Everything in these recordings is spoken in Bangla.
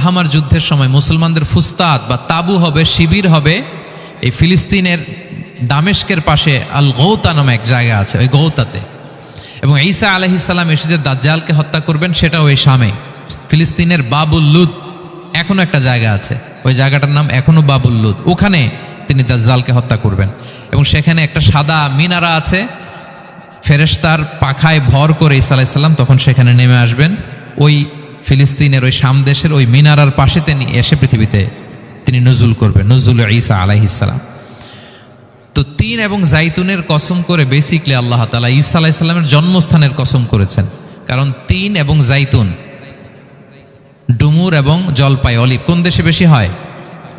মালহামার যুদ্ধের সময় মুসলমানদের ফুস্তাদ বা তাবু হবে, শিবির হবে এই ফিলিস্তিনের দামেস্কের পাশে আল গৌতা নামে এক জায়গা আছে, ওই গৌতাতে। এবং ঈসা আলাইহিস সালাম এসে যে দাজ্জালকে হত্যা করবেন সেটাও ওই শামে, ফিলিস্তিনের বাবুল লুদ এখনো একটা জায়গা আছে, ওই জায়গাটার নাম এখনো বাবুল লুদ, ওখানে তিনি দাজ্জালকে হত্যা করবেন। এবং সেখানে একটা সাদা মিনারা আছে, ফেরেশতার পাখায় ভর করে ঈসা আলাইহিস সালাম তখন সেখানে নেমে আসবেন। ওই ফিলিস্তিনের ওই শাম দেশের ওই মিনারার পাশে তিনি এসে পৃথিবীতে তিনি নজুল করবেন, নজুল ঈসা আলাইহিস সালাম। তো তিন এবং জাইতুনের কসম করে বেসিকলি আল্লাহ তাআলা ঈসা আলাইহিস সালামের জন্মস্থানের কসম করেছেন। কারণ তিন এবং জাইতুন, ডুমুর এবং জলপাই, অলিভ কোন দেশে বেশি হয়?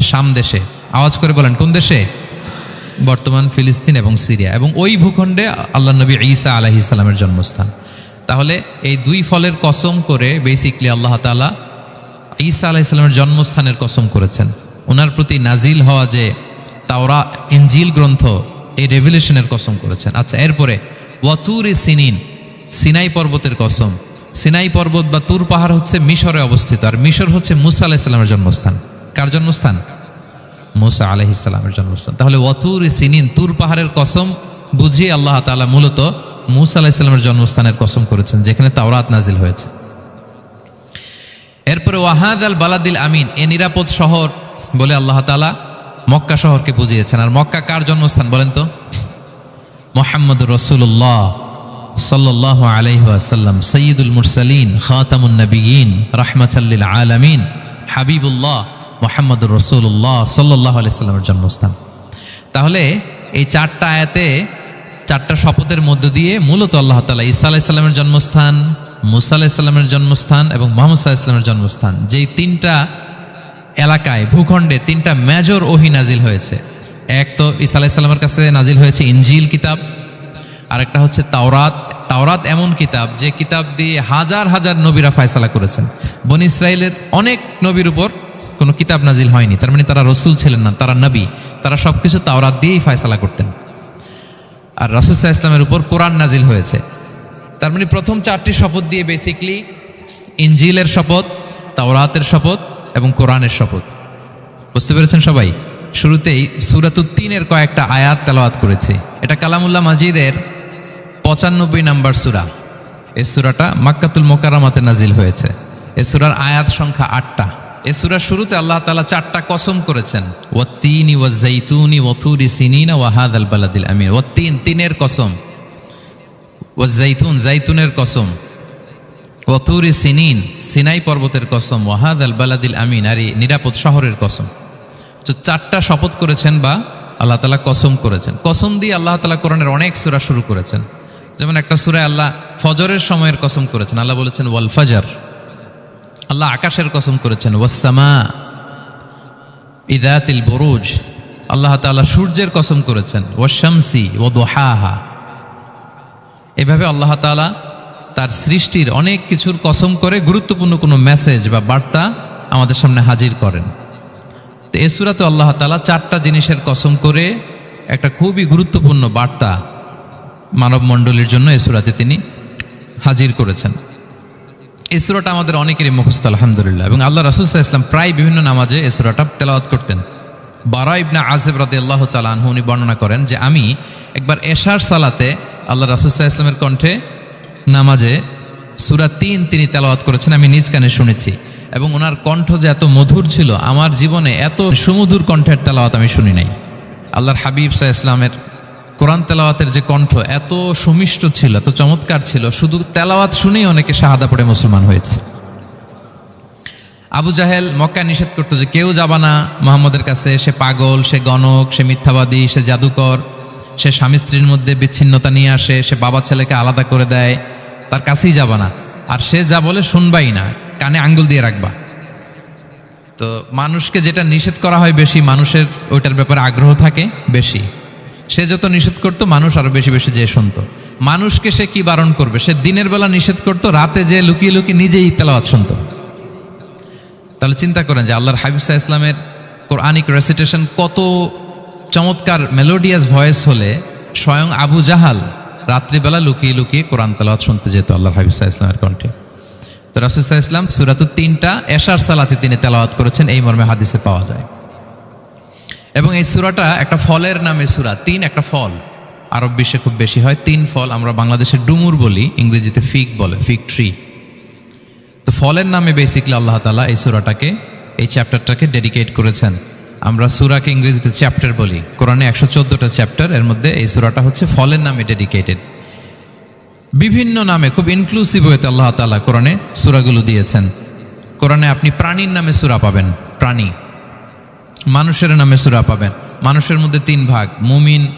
শাম দেশে। আওয়াজ করে বলেন কোন দেশে? বর্তমান ফিলিস্তিন এবং সিরিয়া, এবং ওই ভূখণ্ডে আল্লাহ নবী ঈসা আলাইহিস সালামের জন্মস্থান। তাহলে এই দুই ফলের কসম করে বেসিকলি আল্লাহ তাআলা ঈসা আলাইহিস সালামের জন্মস্থানের কসম করেছেন। ওনার প্রতি নাজিল হওয়া যে তাওরাত ইনজিল গ্রন্থ, এই রেভিলেশনের কসম করেছেন। আচ্ছা, এরপরে ওয়াতুরি সিনিন, সিনাই পর্বতের কসম। সিনাই পর্বত বা তুর পাহাড় হচ্ছে মিশরে অবস্থিত, আর মিশর হচ্ছে মুসা আলাইহিস সালামের জন্মস্থান। কার জন্মস্থান? মুসা আলাইহিস সালামের জন্মস্থান। তাহলে ওয়াতুরি সিনিন, তুর পাহাড়ের কসম বুঝিয়ে আল্লাহ তাআলা মূলত মুসা আলাইহিস সালামের জন্মস্থানের কসম করেছেন, যেখানে তাওরাত নাজিল হয়েছে। এরপরে ওয়াহাদাল বালাদিল আমিন, এ নিরাপদ শহর বলে আল্লাহ তাআলা মক্কা শহরকে বুঝিয়েছেন। আর মক্কা কার জন্মস্থান বলেন তো? মুহাম্মদুর রাসূলুল্লাহ সাল্লাল্লাহু আলাইহি ওয়াসাল্লাম, সাইয়্যিদুল মুরসালিন, খাতামুন নবিয়্যিন, রাহমাতাল লিল আলামিন, হাবিবুল্লাহ মুহাম্মদুর রাসূলুল্লাহ সাল্লাল্লাহু আলাইহি ওয়াসাল্লামের জন্মস্থান। তাহলে এই চারটা আয়াতে, চারটা শপথের মধ্য দিয়ে মূলত আল্লাহ তাআলা ঈসা আলাইহিস সালামের জন্মস্থান, মুসা আলাইহিস সালামের জন্মস্থান এবং মুহাম্মদ সাল্লাল্লাহু আলাইহি ওয়াসাল্লামের জন্মস্থান, যেই তিনটা এলাকায়, ভূখণ্ডে তিনটা মেজর ওহী নাজিল হয়েছে। এক তো ঈসা আলাইহিস সালামের কাছে নাজিল হয়েছে ইনজিল কিতাব, আরেকটা হচ্ছে তাওরাত। তাওরাত এমন কিতাব যে কিতাব দিয়ে হাজার হাজার নবীরা ফয়সালা করেছেন। বনী ইসরাইলের অনেক নবীর উপর কোনো কিতাব নাজিল হয়নি, তার মানে তারা রসুল ছিলেন না, তারা নবী, তারা সবকিছু তাওরাত দিয়েই ফয়সালা করতেন। আর রাসূল সাল্লাল্লাহু আলাইহি ওয়াসাল্লামের উপর কোরআন নাজিল হয়েছে। তার মানে প্রথম চারটি শপথ দিয়ে বেসিকলি ইনজিলের শপথ, তাওরাতের শপথ এবং কোরআনের শপথ। বুঝতে পেরেছেন সবাই? শুরুতেই সূরাতুত তিনের কয়েকটা আয়াত তেলাওয়াত করেছি। এটা কালামুল্লাহ মাজিদের 95 নাম্বার সূরা। এই সূরাটা মক্কাতুল মুকাররমাতে নাজিল হয়েছে। এই সূরার আয়াত সংখ্যা 8টা। এই সূরার শুরুতে আল্লাহ তাআলা 4টা কসম করেছেন, ওয়াত-তিনি ওয়াজ-জাইতুনি ওয়া-তুরি সিনিনা ওয়া হাযাল বালাদিল আমিন। ওয়াত-তিন, তিনের কসম, ওয়াজ-জাইতুন, জাইতুনের কসম, ওয়াতুরি সিনিন, সিনাই পর্বতের কসম, ওয়া হাযাল বালাদিল আমিন, আর এই নিরাপদ শহরের কসম। তো 4টা শপথ করেছেন বা আল্লাহ তাআলা কসম করেছেন। কসম দিয়ে আল্লাহ তাআলা কোরআনের অনেক সূরা শুরু করেছেন। যেমন একটা সূরায় আল্লাহ ফজরের সময়ের কসম করেছেন, আল্লাহ বলেছেন ওয়াল ফাজর। আল্লাহ আকাশের কসম করেছেন ওয়াস সামা ইযাতিল বুরুজ। আল্লাহ তাআলা সূর্যের কসম করেছেন ওয়াশ শামসি ওয়া দুহাহা। এভাবে আল্লাহ তাআলা তার সৃষ্টির অনেক কিছুর কসম করে গুরুত্বপূর্ণ কোনো মেসেজ বা বার্তা আমাদের সামনে হাজির করেন। তো এই সূরাতে আল্লাহ তাআলা 4টা জিনিসের কসম করে একটা খুবই গুরুত্বপূর্ণ বার্তা মানব মণ্ডলীর জন্য এই সূরাতে তিনি হাজির করেছেন। এই সূরাটা আমাদের অনেকেরই মুখস্থ আলহামদুলিল্লাহ, এবং আল্লাহ রাসূল সাল্লাল্লাহু আলাইহি ওয়াসাল্লাম প্রায় বিভিন্ন নামাজে এই সূরাটা তেলাওয়াত করতেন। বারা ইবনে আযিব রাদিয়াল্লাহু তাআলা আনহু উনি বর্ণনা করেন যে আমি একবার এশার সালাতে আল্লাহ রাসূল সাল্লাল্লাহু আলাইহি ওয়াসাল্লামের কণ্ঠে নামাজে সূরা 3 তিনি তেলাওয়াত করেছেন, আমি নিজ কানে শুনেছি। এবং ওনার কণ্ঠ যে এত মধুর ছিল, আমার জীবনে এত সুমধুর কণ্ঠের তেলাওয়াত আমি শুনি নাই। আল্লাহর হাবিব সাল্লাল্লাহু আলাইহি ওয়াসাল্লামের কোরআন তেলাওয়াতের যে কণ্ঠ এত সুমিষ্ট ছিল, এত চমৎকার ছিল, শুধু তেলাওয়াত শুনেই অনেকে শাহাদা পড়ে মুসলমান হয়েছে। আবু জাহেল মক্কায় নিষেধ করতো যে কেউ যাবা না মুহাম্মদের কাছে, সে পাগল, সে গণক, সে মিথ্যাবাদী, সে জাদুকর, সে স্বামী স্ত্রীর মধ্যে বিচ্ছিন্নতা নিয়ে আসে, সে বাবা ছেলেকে আলাদা করে দেয়, তার কাছেই যাবা না। আর সে যা বলে শুনবাই না, কানে আঙ্গুল দিয়ে রাখবা। তো মানুষকে যেটা নিষেধ করা হয় বেশি, মানুষের ওইটার ব্যাপারে আগ্রহ থাকে বেশি। সে যত নিষেধ করতো মানুষ আরো বেশি বেশি যে শুনতো। মানুষকে সে কি বারণ করবে? সে দিনের বেলা নিষেধ করতো, রাতে যে লুকিয়ে লুকিয়ে নিজেই তেলাওয়াত শুনতো। তাহলে চিন্তা করেন যে আল্লাহর হাবিব সাল্লাল্লাহু আলাইহি ওয়াসাল্লামের কোরআনিক রেসিটেশন কত চমৎকার মেলোডিয়াস ভয়েস হলে স্বয়ং আবু জাহাল রাত্রিবেলা লুকিয়ে লুকিয়ে কোরআন তেলাওয়াত শুনতে যেত আল্লাহর হাবিব সাল্লাল্লাহু আলাইহি ওয়াসাল্লামের কণ্ঠে। তো রাসূল সাল্লাল্লাহু আলাইহি ওয়াসাল্লাম সূরাতুত তিনটা এশার সালাতে তিনি তেলাওয়াত করেছেন, এই মর্মে হাদিসে পাওয়া যায়। এবং এই সূরাটা একটা ফলের নামে সূরা। তিন একটা ফল, আরব বিশ্বে খুব বেশি হয়। তিন ফল, আমরা বাংলাদেশে ডুমুর বলি, ইংরেজিতে ফিগ বলে, ফিগ ট্রি। তো ফলের নামে বেসিকলি আল্লাহ তাআলা এই সূরাটাকে, এই চ্যাপ্টারটাকে ডেডিকেট করেছেন। আমরা সূরাকে ইংরেজিতে চ্যাপ্টার বলি। কোরআনে 114টা চ্যাপ্টার, এর মধ্যে এই সূরাটা হচ্ছে ফলের নামে ডেডিকেটেড। বিভিন্ন নামে খুব ইনক্লুসিভ হয়েতে আল্লাহ তাআলা কোরআনে সূরাগুলো দিয়েছেন। কোরআনে আপনি প্রাণীর নামে সূরা পাবেন, প্রাণী। মানুষের নামে সূরা পাবেন। মানুষের মধ্যে তিন ভাগ, মুমিন,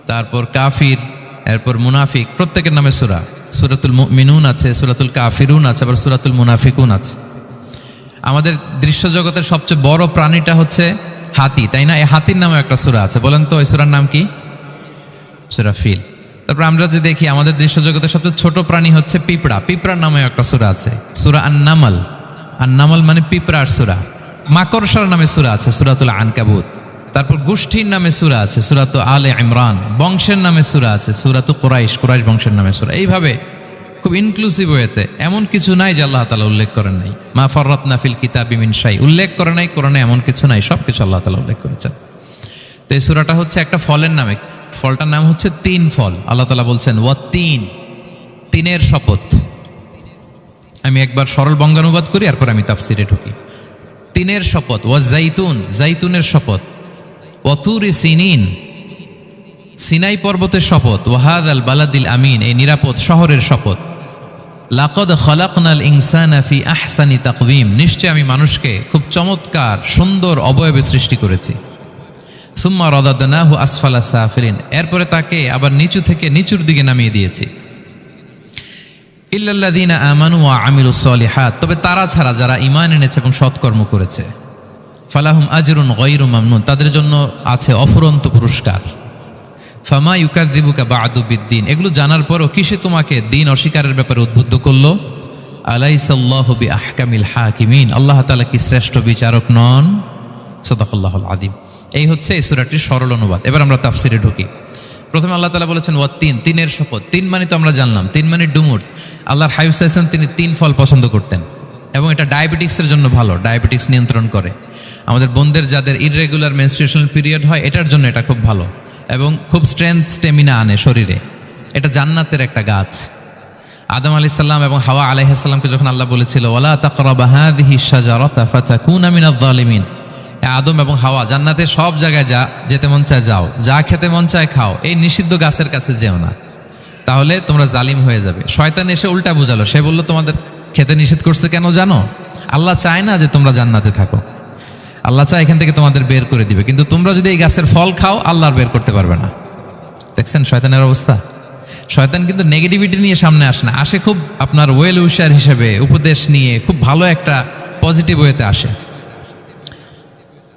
তারপর কাফির, এরপর মুনাফিক। প্রত্যেকের নামে সূরা। সূরাতুল মুমিনুন আছে, সূরাতুল কাফিরুন আছে, আবার সূরাতুল মুনাফিকুন আছে। আমাদের দৃশ্য জগতের সবচেয়ে বড় প্রাণীটা হচ্ছে হাতি, তাই না? এই হাতির নামে একটা সূরা আছে। বলেন তো, এই সূরার নাম কি? সূরা ফিল। তারপর আমরা যে দেখি আমাদের দৃশ্য জগতের সবচেয়ে ছোট প্রাণী হচ্ছে পিঁপড়া। পিঁপড়ার নামে একটা সূরা আছে, সূরা আন-নামল। আন-নামল মানে পিঁপড়ার সূরা। মাকড়সার নামে সূরা আছে, সূরাতুল আনকাবুত। তারপর গোষ্ঠীর নামে সূরা আছে, সূরাতুল আলে ইমরান। বংশের নামে সূরা আছে, সূরাতুল কুরাইশ, কুরাইশ বংশের নামে সূরা। এইভাবে খুব ইনক্লুসিভ হয়েছে। এমন কিছু নাই যে আল্লাহ তাআলা উল্লেখ করেন নাই। মা ফাররাতনা ফিল কিতাবি মিন শাই, উল্লেখ করে নাই কোরআনে এমন কিছু নাই, সব কিছু আল্লাহ তাআলা উল্লেখ করেছেন। তো এই সূরাটা হচ্ছে একটা ফলের নামে। ফলটার নাম হচ্ছে তিন ফল। আল্লাহ তাআলা বলছেন ওয়াত-তিন, তিনের শপথ। আমি একবার সরল বঙ্গানুবাদ করি, এরপর আমি তাফসিরে ঢুকি। তিনের শপথ। ওয়াজ-জাইতুন, জাইতুনের শপথ। ওয়াতুরি সিনিন, সিনাই পর্বতের শপথ। ওয়াহাদাল বালাদিল আমিন, এই নিরাপদ শহরের শপথ। লাকাদ খালাকনাল ইনসানা ফি আহসানি তাকওয়িম, নিশ্চয় আমি মানুষকে খুব চমৎকার সুন্দর অবয়বে সৃষ্টি করেছি। সুম্মা রাদাদনাহু আসফালা সাফিলিন, এরপরে তাকে আবার নিচু থেকে নিচুর দিকে নামিয়ে দিয়েছি। ইল্লাল্লাযীনা আমানু ওয়া আমিলুস সলিহাত, তবে তারা ছাড়া যারা ঈমান এনেছে এবং সৎকর্ম করেছে। ফালাহুম আজরুন গায়রু মামনুন, তাদের জন্য আছে অফুরন্ত পুরস্কার। ফামা ইউকাযযিবুকা বা'দু বিদ্দিন, এগুলো জানার পরও কিসে তোমাকে দিন অস্বীকারের ব্যাপারে উদ্বুদ্ধ করলো? আলাইসাল্লাহু বিআহকামিল হাকিমিন, আল্লাহ তাআলা কি শ্রেষ্ঠ বিচারক নন? সাদাকাল্লাহুল আযীম। এই হচ্ছে এই সূরাটির সরল অনুবাদ। এবার আমরা তাফসিরে ঢুকি। প্রথমে আল্লাহ তাআলা বলেছেন ওয়াত-তিন, তিনের শপথ। তিন মানে তো আমরা জানলাম, তিন মানে ডুমুর। আল্লাহর হাবিব সাল্লাল্লাহু আলাইহি ওয়াসাল্লাম তিনি তিন ফল পছন্দ করতেন, এবং এটা ডায়াবেটিক্সের জন্য ভালো, ডায়াবেটিক্স নিয়ন্ত্রণ করে। আমাদের বোনদের যাদের ইররেগুলার মেনস্ট্রুয়েশনাল পিরিয়ড হয়, এটার জন্য এটা খুব ভালো, এবং খুব স্ট্রেংথ, স্টেমিনা আনে শরীরে। এটা জান্নাতের একটা গাছ। আদম আলাইহিস সালাম এবং হাওয়া আলাইহিস সালামকে যখন আল্লাহ বলেছিল ওয়ালা তাকরাবা হাযিহিশ শাজারাতা ফাতাকুনা মিনায যালিমিন, আদম এবং হাওয়া জান্নাতের সব জায়গায় যা যেতে মন চায় যাও, যা খেতে মন চায় খাও, এই নিষিদ্ধ গাছের কাছে যেও না, তাহলে তোমরা জালিম হয়ে যাবে। শয়তান এসে উল্টা বুঝালো, সে বলল তোমাদের খেতে নিষেধ করছে কেন জানো? আল্লাহ চায় না যে তোমরা জান্নাতে থাকো, আল্লাহ চায় এখান থেকে তোমাদের বের করে দিবে, কিন্তু তোমরা যদি এই গাছের ফল খাও আল্লাহ আর বের করতে পারবে না। দেখছেন শয়তানের অবস্থা? শয়তান কিন্তু নেগেটিভিটি নিয়ে সামনে আসে না, আসে খুব আপনার ওয়েল উইশার হিসেবে, উপদেশ নিয়ে, খুব ভালো একটা পজিটিভ ওয়েতে আসে।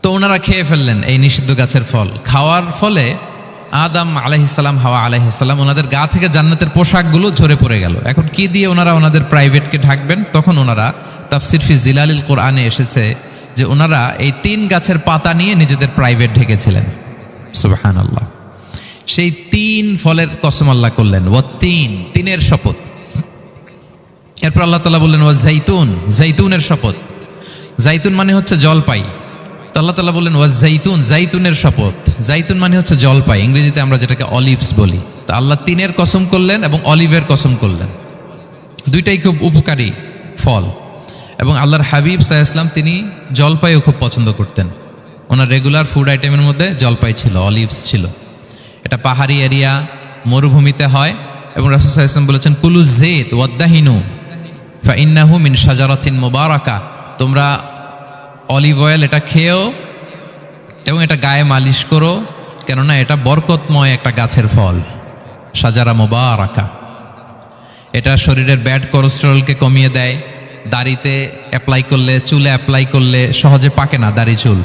তো ওনারা খেয়ে ফেললেন এই নিষিদ্ধ গাছের ফল। খাওয়ার ফলে আদম আলাইহিস সালাম, হাওয়া আলাইহিস সালাম, ওনাদের গা থেকে জান্নাতের পোশাকগুলো ঝরে পড়ে গেল। এখন কি দিয়ে ওনারা ওনাদের প্রাইভেটকে ঢাকবেন? তখন ওনারা, তাফসির ফি জিলালিল কোরআনে এসেছে যে ওনারা এই তিন গাছের পাতা নিয়ে নিজেদের প্রাইভেট ঢেকেছিলেন। সুবহানাল্লাহ। সেই তিন ফলের কসম আল্লাহ করলেন, ওয়াত-তিন, তিনের শপথ। এরপর আল্লাহ তাআলা বললেন ওয়াজ-জাইতুন, জাইতুনের শপথ। জাইতুন মানে হচ্ছে জলপাই। তো আল্লাহ তাআলা বললেন ওয়াজ-জাইতুন, জাইতুনের শপথ। জাইতুন মানে হচ্ছে জলপাই, ইংরেজিতে আমরা যেটাকে অলিভস বলি। তো আল্লাহ তিনের কসম করলেন এবং অলিভের কসম করলেন। দুইটাই খুব উপকারী ফল, এবং আল্লাহর হাবিব সাল্লাল্লাহু আলাইহি ওয়াসাল্লাম তিনি জলপাইও খুব পছন্দ করতেন। ওনার রেগুলার ফুড আইটেমের মধ্যে জলপাই ছিল, অলিভস ছিল। এটা পাহাড়ি এরিয়া, মরুভূমিতে হয়, এবং রাসূল সাল্লাল্লাহু আলাইহি ওয়াসাল্লাম বলেছেন কুলু যাইত ওয়াদ-দাহিনু ফাইন্নাহু মিন শাজারাতিন মুবারাকা, তোমরা অলিভ অয়েল এটা খেও এবং এটা গায়ে মালিশ করো, কেননা এটা বরকতময় একটা গাছের ফল, শাজারা মুবারাকা। এটা শরীরের ব্যাড কোলেস্টেরলকে কমিয়ে দেয়। দাড়িতে অ্যাপ্লাই করলে, চুলে অ্যাপ্লাই করলে সহজে পাকে না দাড়ি চুল,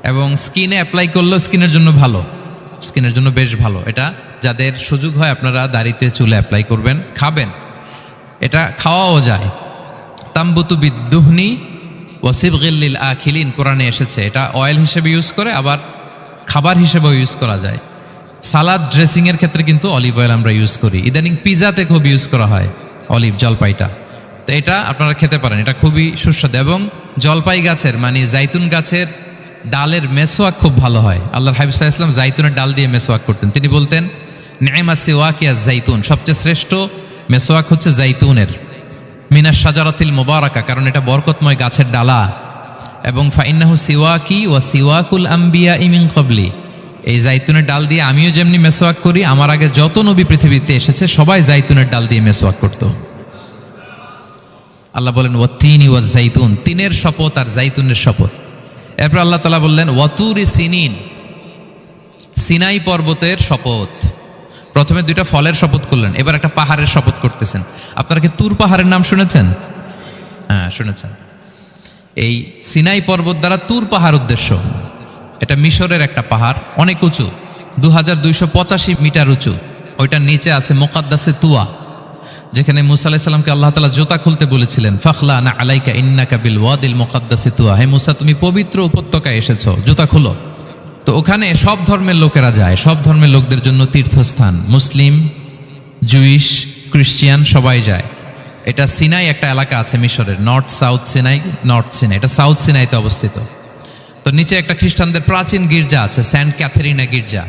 এবং স্কিনে অ্যাপ্লাই করলেও স্কিনের জন্য ভালো, স্কিনের জন্য বেশ ভালো। এটা যাদের সুযোগ হয় আপনারা দাড়িতে চুলে অ্যাপ্লাই করবেন, খাবেন। এটা খাওয়াও যায়। তাম্বুতু বিদ্দুহনি ওয়াসিবগিল লিল আখিলিন, কোরআনে এসেছে। এটা অয়েল হিসেবে ইউজ করে, আবার খাবার হিসেবেও ইউজ করা যায়। সালাদ ড্রেসিংয়ের ক্ষেত্রে কিন্তু অলিভ অয়েল আমরা ইউজ করি। ইদানিং পিজাতে খুব ইউজ করা হয় অলিভ, জলপাইটা। তো এটা আপনারা খেতে পারেন, এটা খুবই সুস্বাদু। এবং জলপাই গাছের মানে জাইতুন গাছের ডালের মেসোয়াক খুব ভালো হয়। আল্লাহর হাবিব সাল্লাল্লাহু আলাইহি ওয়াসাল্লাম জাইতুনের ডাল দিয়ে মেসোয়াক করতেন। তিনি বলতেন নি'মা সিওয়াকিয়া জাইতুন, সবচেয়ে শ্রেষ্ঠ মেসোয়াক হচ্ছে জাইতুনের, মিনাশ শাজারাতিল মুবারাকা, কারণ এটা বরকতময় গাছের ডালা। এবং ফাইন্নাহু সিওয়াকি ওয়া সিওয়াকুল আম্বিয়া মিন ক্বাবলি, এই জাইতুনের ডাল দিয়ে আমিও যেমনি মেসোয়াক করি, আমার আগে যত নবী পৃথিবীতে এসেছে সবাই জাইতুনের ডাল দিয়ে মেসোয়াক করত। আল্লাহ বলেন ওয়াতিনি ওয়াজ জাইতুন, তিনের শপথ আর জাইতুনের শপথ। এরপর আল্লাহ তাআলা বললেন ওয়াতুরি সিনিন, সিনাই পর্বতের শপথ। প্রথমে দুইটা ফলের শপথ করলেন, এবার একটা পাহাড়ের শপথ করতেছেন। আপনারা কি তুর পাহাড়ের নাম শুনেছেন? হ্যাঁ শুনেছেন। এই সিনাই পর্বত দ্বারা তুর পাহাড় উদ্দেশ্য। এটা মিশরের একটা পাহাড়, অনেক উঁচু, 2285 মিটার উঁচু। ওইটার নিচে আছে মুকাদ্দাসে তুয়া, যেখানে মুসা আলাইহিস সালামকে আল্লাহ তাআলা জুতা খুলতে বলেছিলেন, ফাখলা না আলাইকা ইন্নাকা বিল ওয়াদিল মুকাদ্দাসি তুয়া, হে মুসা তুমি পবিত্র উপত্যকায় এসেছো, জুতা খুলো। তো ওখানে সব ধর্মের লোকেরা যায়, সব ধর্মের লোকদের জন্য তীর্থস্থান, মুসলিম, জুইশ, খ্রিস্টিয়ান সবাই যায়। এটা সিনাই একটা এলাকা আছে মিশরের, north south Sinai, north Sinai, এটা সাউথ সিনাইতে অবস্থিত। তো নিচে একটা খ্রিস্টানদের প্রাচীন গির্জা আছে, সেন্ট ক্যাথেরিনা গির্জা।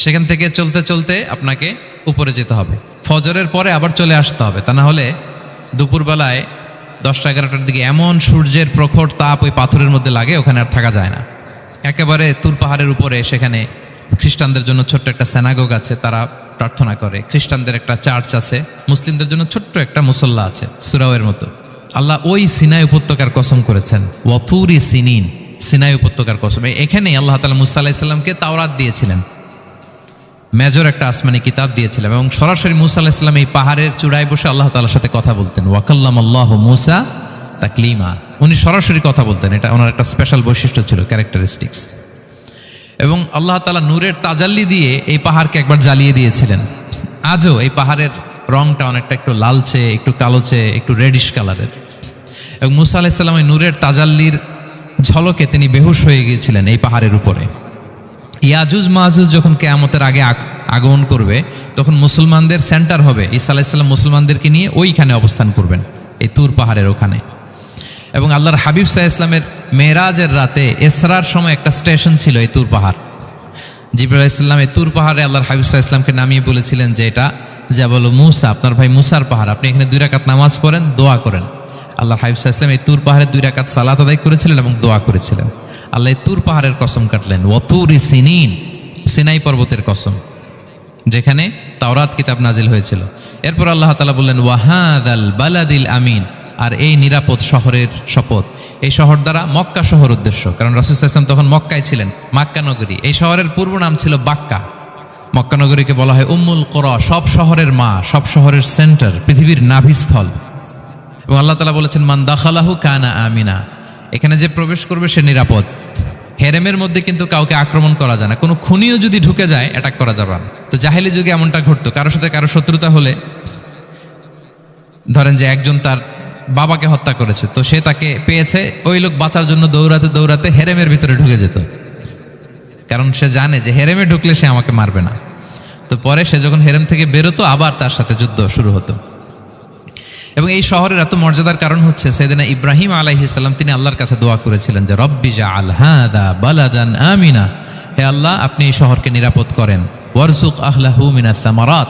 সেখান থেকে চলতে চলতে আপনাকে উপরে যেতে হবে, ফজরের পরে আবার চলে আসতে হবে, তা না হলে দুপুরবেলায় 10টা-11টার দিকে এমন সূর্যের প্রখর তাপ ওই পাথরের মধ্যে লাগে, ওখানে আর থাকা যায় না। একেবারে তুর পাহাড়ের উপরে সেখানে খ্রিস্টানদের জন্য ছোট্ট একটা সিনাগোগ আছে, তারা প্রার্থনা করে। খ্রিস্টানদের একটা চার্চ আছে, মুসলিমদের জন্য ছোট্ট একটা মুসল্লা আছে সুরাওয়ের মতো। আল্লাহ ওই সিনাই উপত্যকার কসম করেছেন, ওয়াতুরি সিনিন, সিনাই উপত্যকার কসম। এখানেই আল্লাহ তাআলা মুসা আলাইহিস সালামকে তাওরাত দিয়েছিলেন, মেজর একটা আসমানি কিতাব দিয়েছিলেন, এবং সরাসরি মুসা আলাইহিস সালাম এই পাহাড়ের চূড়ায় বসে আল্লাহ তাআলার সাথে কথা বলতেন। ওয়াকাল্লামাল্লাহু মুসা তাকলিমা, উনি সরাসরি কথা বলতেন, এটা ওনার একটা স্পেশাল বৈশিষ্ট্য ছিল, ক্যারেক্টারিস্টিক্স। এবং আল্লাহ তাআলা নূরের তাজাল্লি দিয়ে এই পাহাড়কে একবার জ্বালিয়ে দিয়েছিলেন। আজও এই পাহাড়ের রংটা অনেকটা একটু লালচে, একটু কালোচে, একটু রেডিশ কালারের। এবং মুসা আলাইহিস সালাম এই নূরের তাজাল্লির ঝলকে তিনি বেহুশ হয়ে গিয়েছিলেন এই পাহাড়ের উপরে। ইয়াজুজ মাহুজ যখন কিয়ামতের আগে আগমন করবে, তখন মুসলমানদের সেন্টার হবে। ঈসা আলাইহিস সালাম মুসলমানদেরকে নিয়ে ওইখানে অবস্থান করবেন, এই তুর পাহাড়ের ওখানে। এবং আল্লাহর হাবিব সাল্লাল্লাহু আলাইহি ওয়াসাল্লামের মেরাজের রাতে ইসরার সময় একটা স্টেশন ছিল এই তুর পাহাড়। জিবরাইল আলাইহিস সালাম এই তুর পাহাড়ে আল্লাহর হাবিব সাল্লাল্লাহু আলাইহি ওয়াসাল্লামকে নামিয়ে বলেছিলেন যে এটা জাবাল মুসা, আপনার ভাই মুসার পাহাড়, আপনি এখানে 2 রাকাত নামাজ পড়েন, দোয়া করেন। আল্লাহর হাবিব সাল্লাল্লাহু আলাইহি ওয়াসাল্লাম এই তুর পাহাড়ে 2 রাকাত সালাত আদায় করেছিলেন এবং দোয়া করেছিলেন। আল্লাহ এই তুর পাহাড়ের কসম কাটলেন, ওয়াতুরি সিনিন, সিনাই পর্বতের কসম, যেখানে তাওরাত কিতাব নাজিল হয়েছিল। এরপর আল্লাহ তাআলা বললেন ওয়াহাদাল বালাদিল আমিন, আর এই নিরাপদ শহরের শপথ। এই শহর দ্বারা মক্কা শহর উদ্দেশ্য, কারণ রাসূল সাল্লাল্লাহু আলাইহি ওয়াসাল্লাম তখন মক্কায় ছিলেন, মক্কা নগরী। এই শহরের পূর্ব নাম ছিল বাক্কা। মক্কা নগরীকে বলা হয় উম্মুল কুরা, সব শহরের মা, সব শহরের সেন্টার, পৃথিবীর নাভিস্থল। এবং আল্লাহ তাআলা বলেছেন মান দাখালাহু কানা আমিনা, এখানে যে প্রবেশ করবে সে নিরাপদ। হেরেমের মধ্যে কিন্তু কাউকে আক্রমণ করা যায় না, কোনো খুনিও যদি ঢুকে যায় অ্যাটাক করা যাবে না। তো জাহেলি যুগে এমনটা ঘটতো, কারোর সাথে কারো শত্রুতা হলে, ধরেন যে একজন তার বাবাকে হত্যা করেছে, তো সে তাকে পেয়েছে, ওই লোক বাঁচার জন্য দৌড়াতে দৌড়াতে হেরেমের ভিতরে ঢুকে যেত, কারণ সে জানে যে হেরেমে ঢুকলে সে আমাকে মারবে না। তো পরে সে যখন হেরেম থেকে বেরোতো, আবার তার সাথে যুদ্ধ শুরু হতো। এবং এই শহরের এত মর্যাদার কারণ হচ্ছে সাইয়েদনা ইব্রাহিম আলাইহিস সালাম তিনি আল্লাহর কাছে দোয়া করেছিলেন যে রব্বি জাআল হাদা বালাদান আমিনা, হে আল্লাহ আপনি এই শহরকে নিরাপদ করেন, ওয়ারযুক আহলাহু মিনাস সামারাত,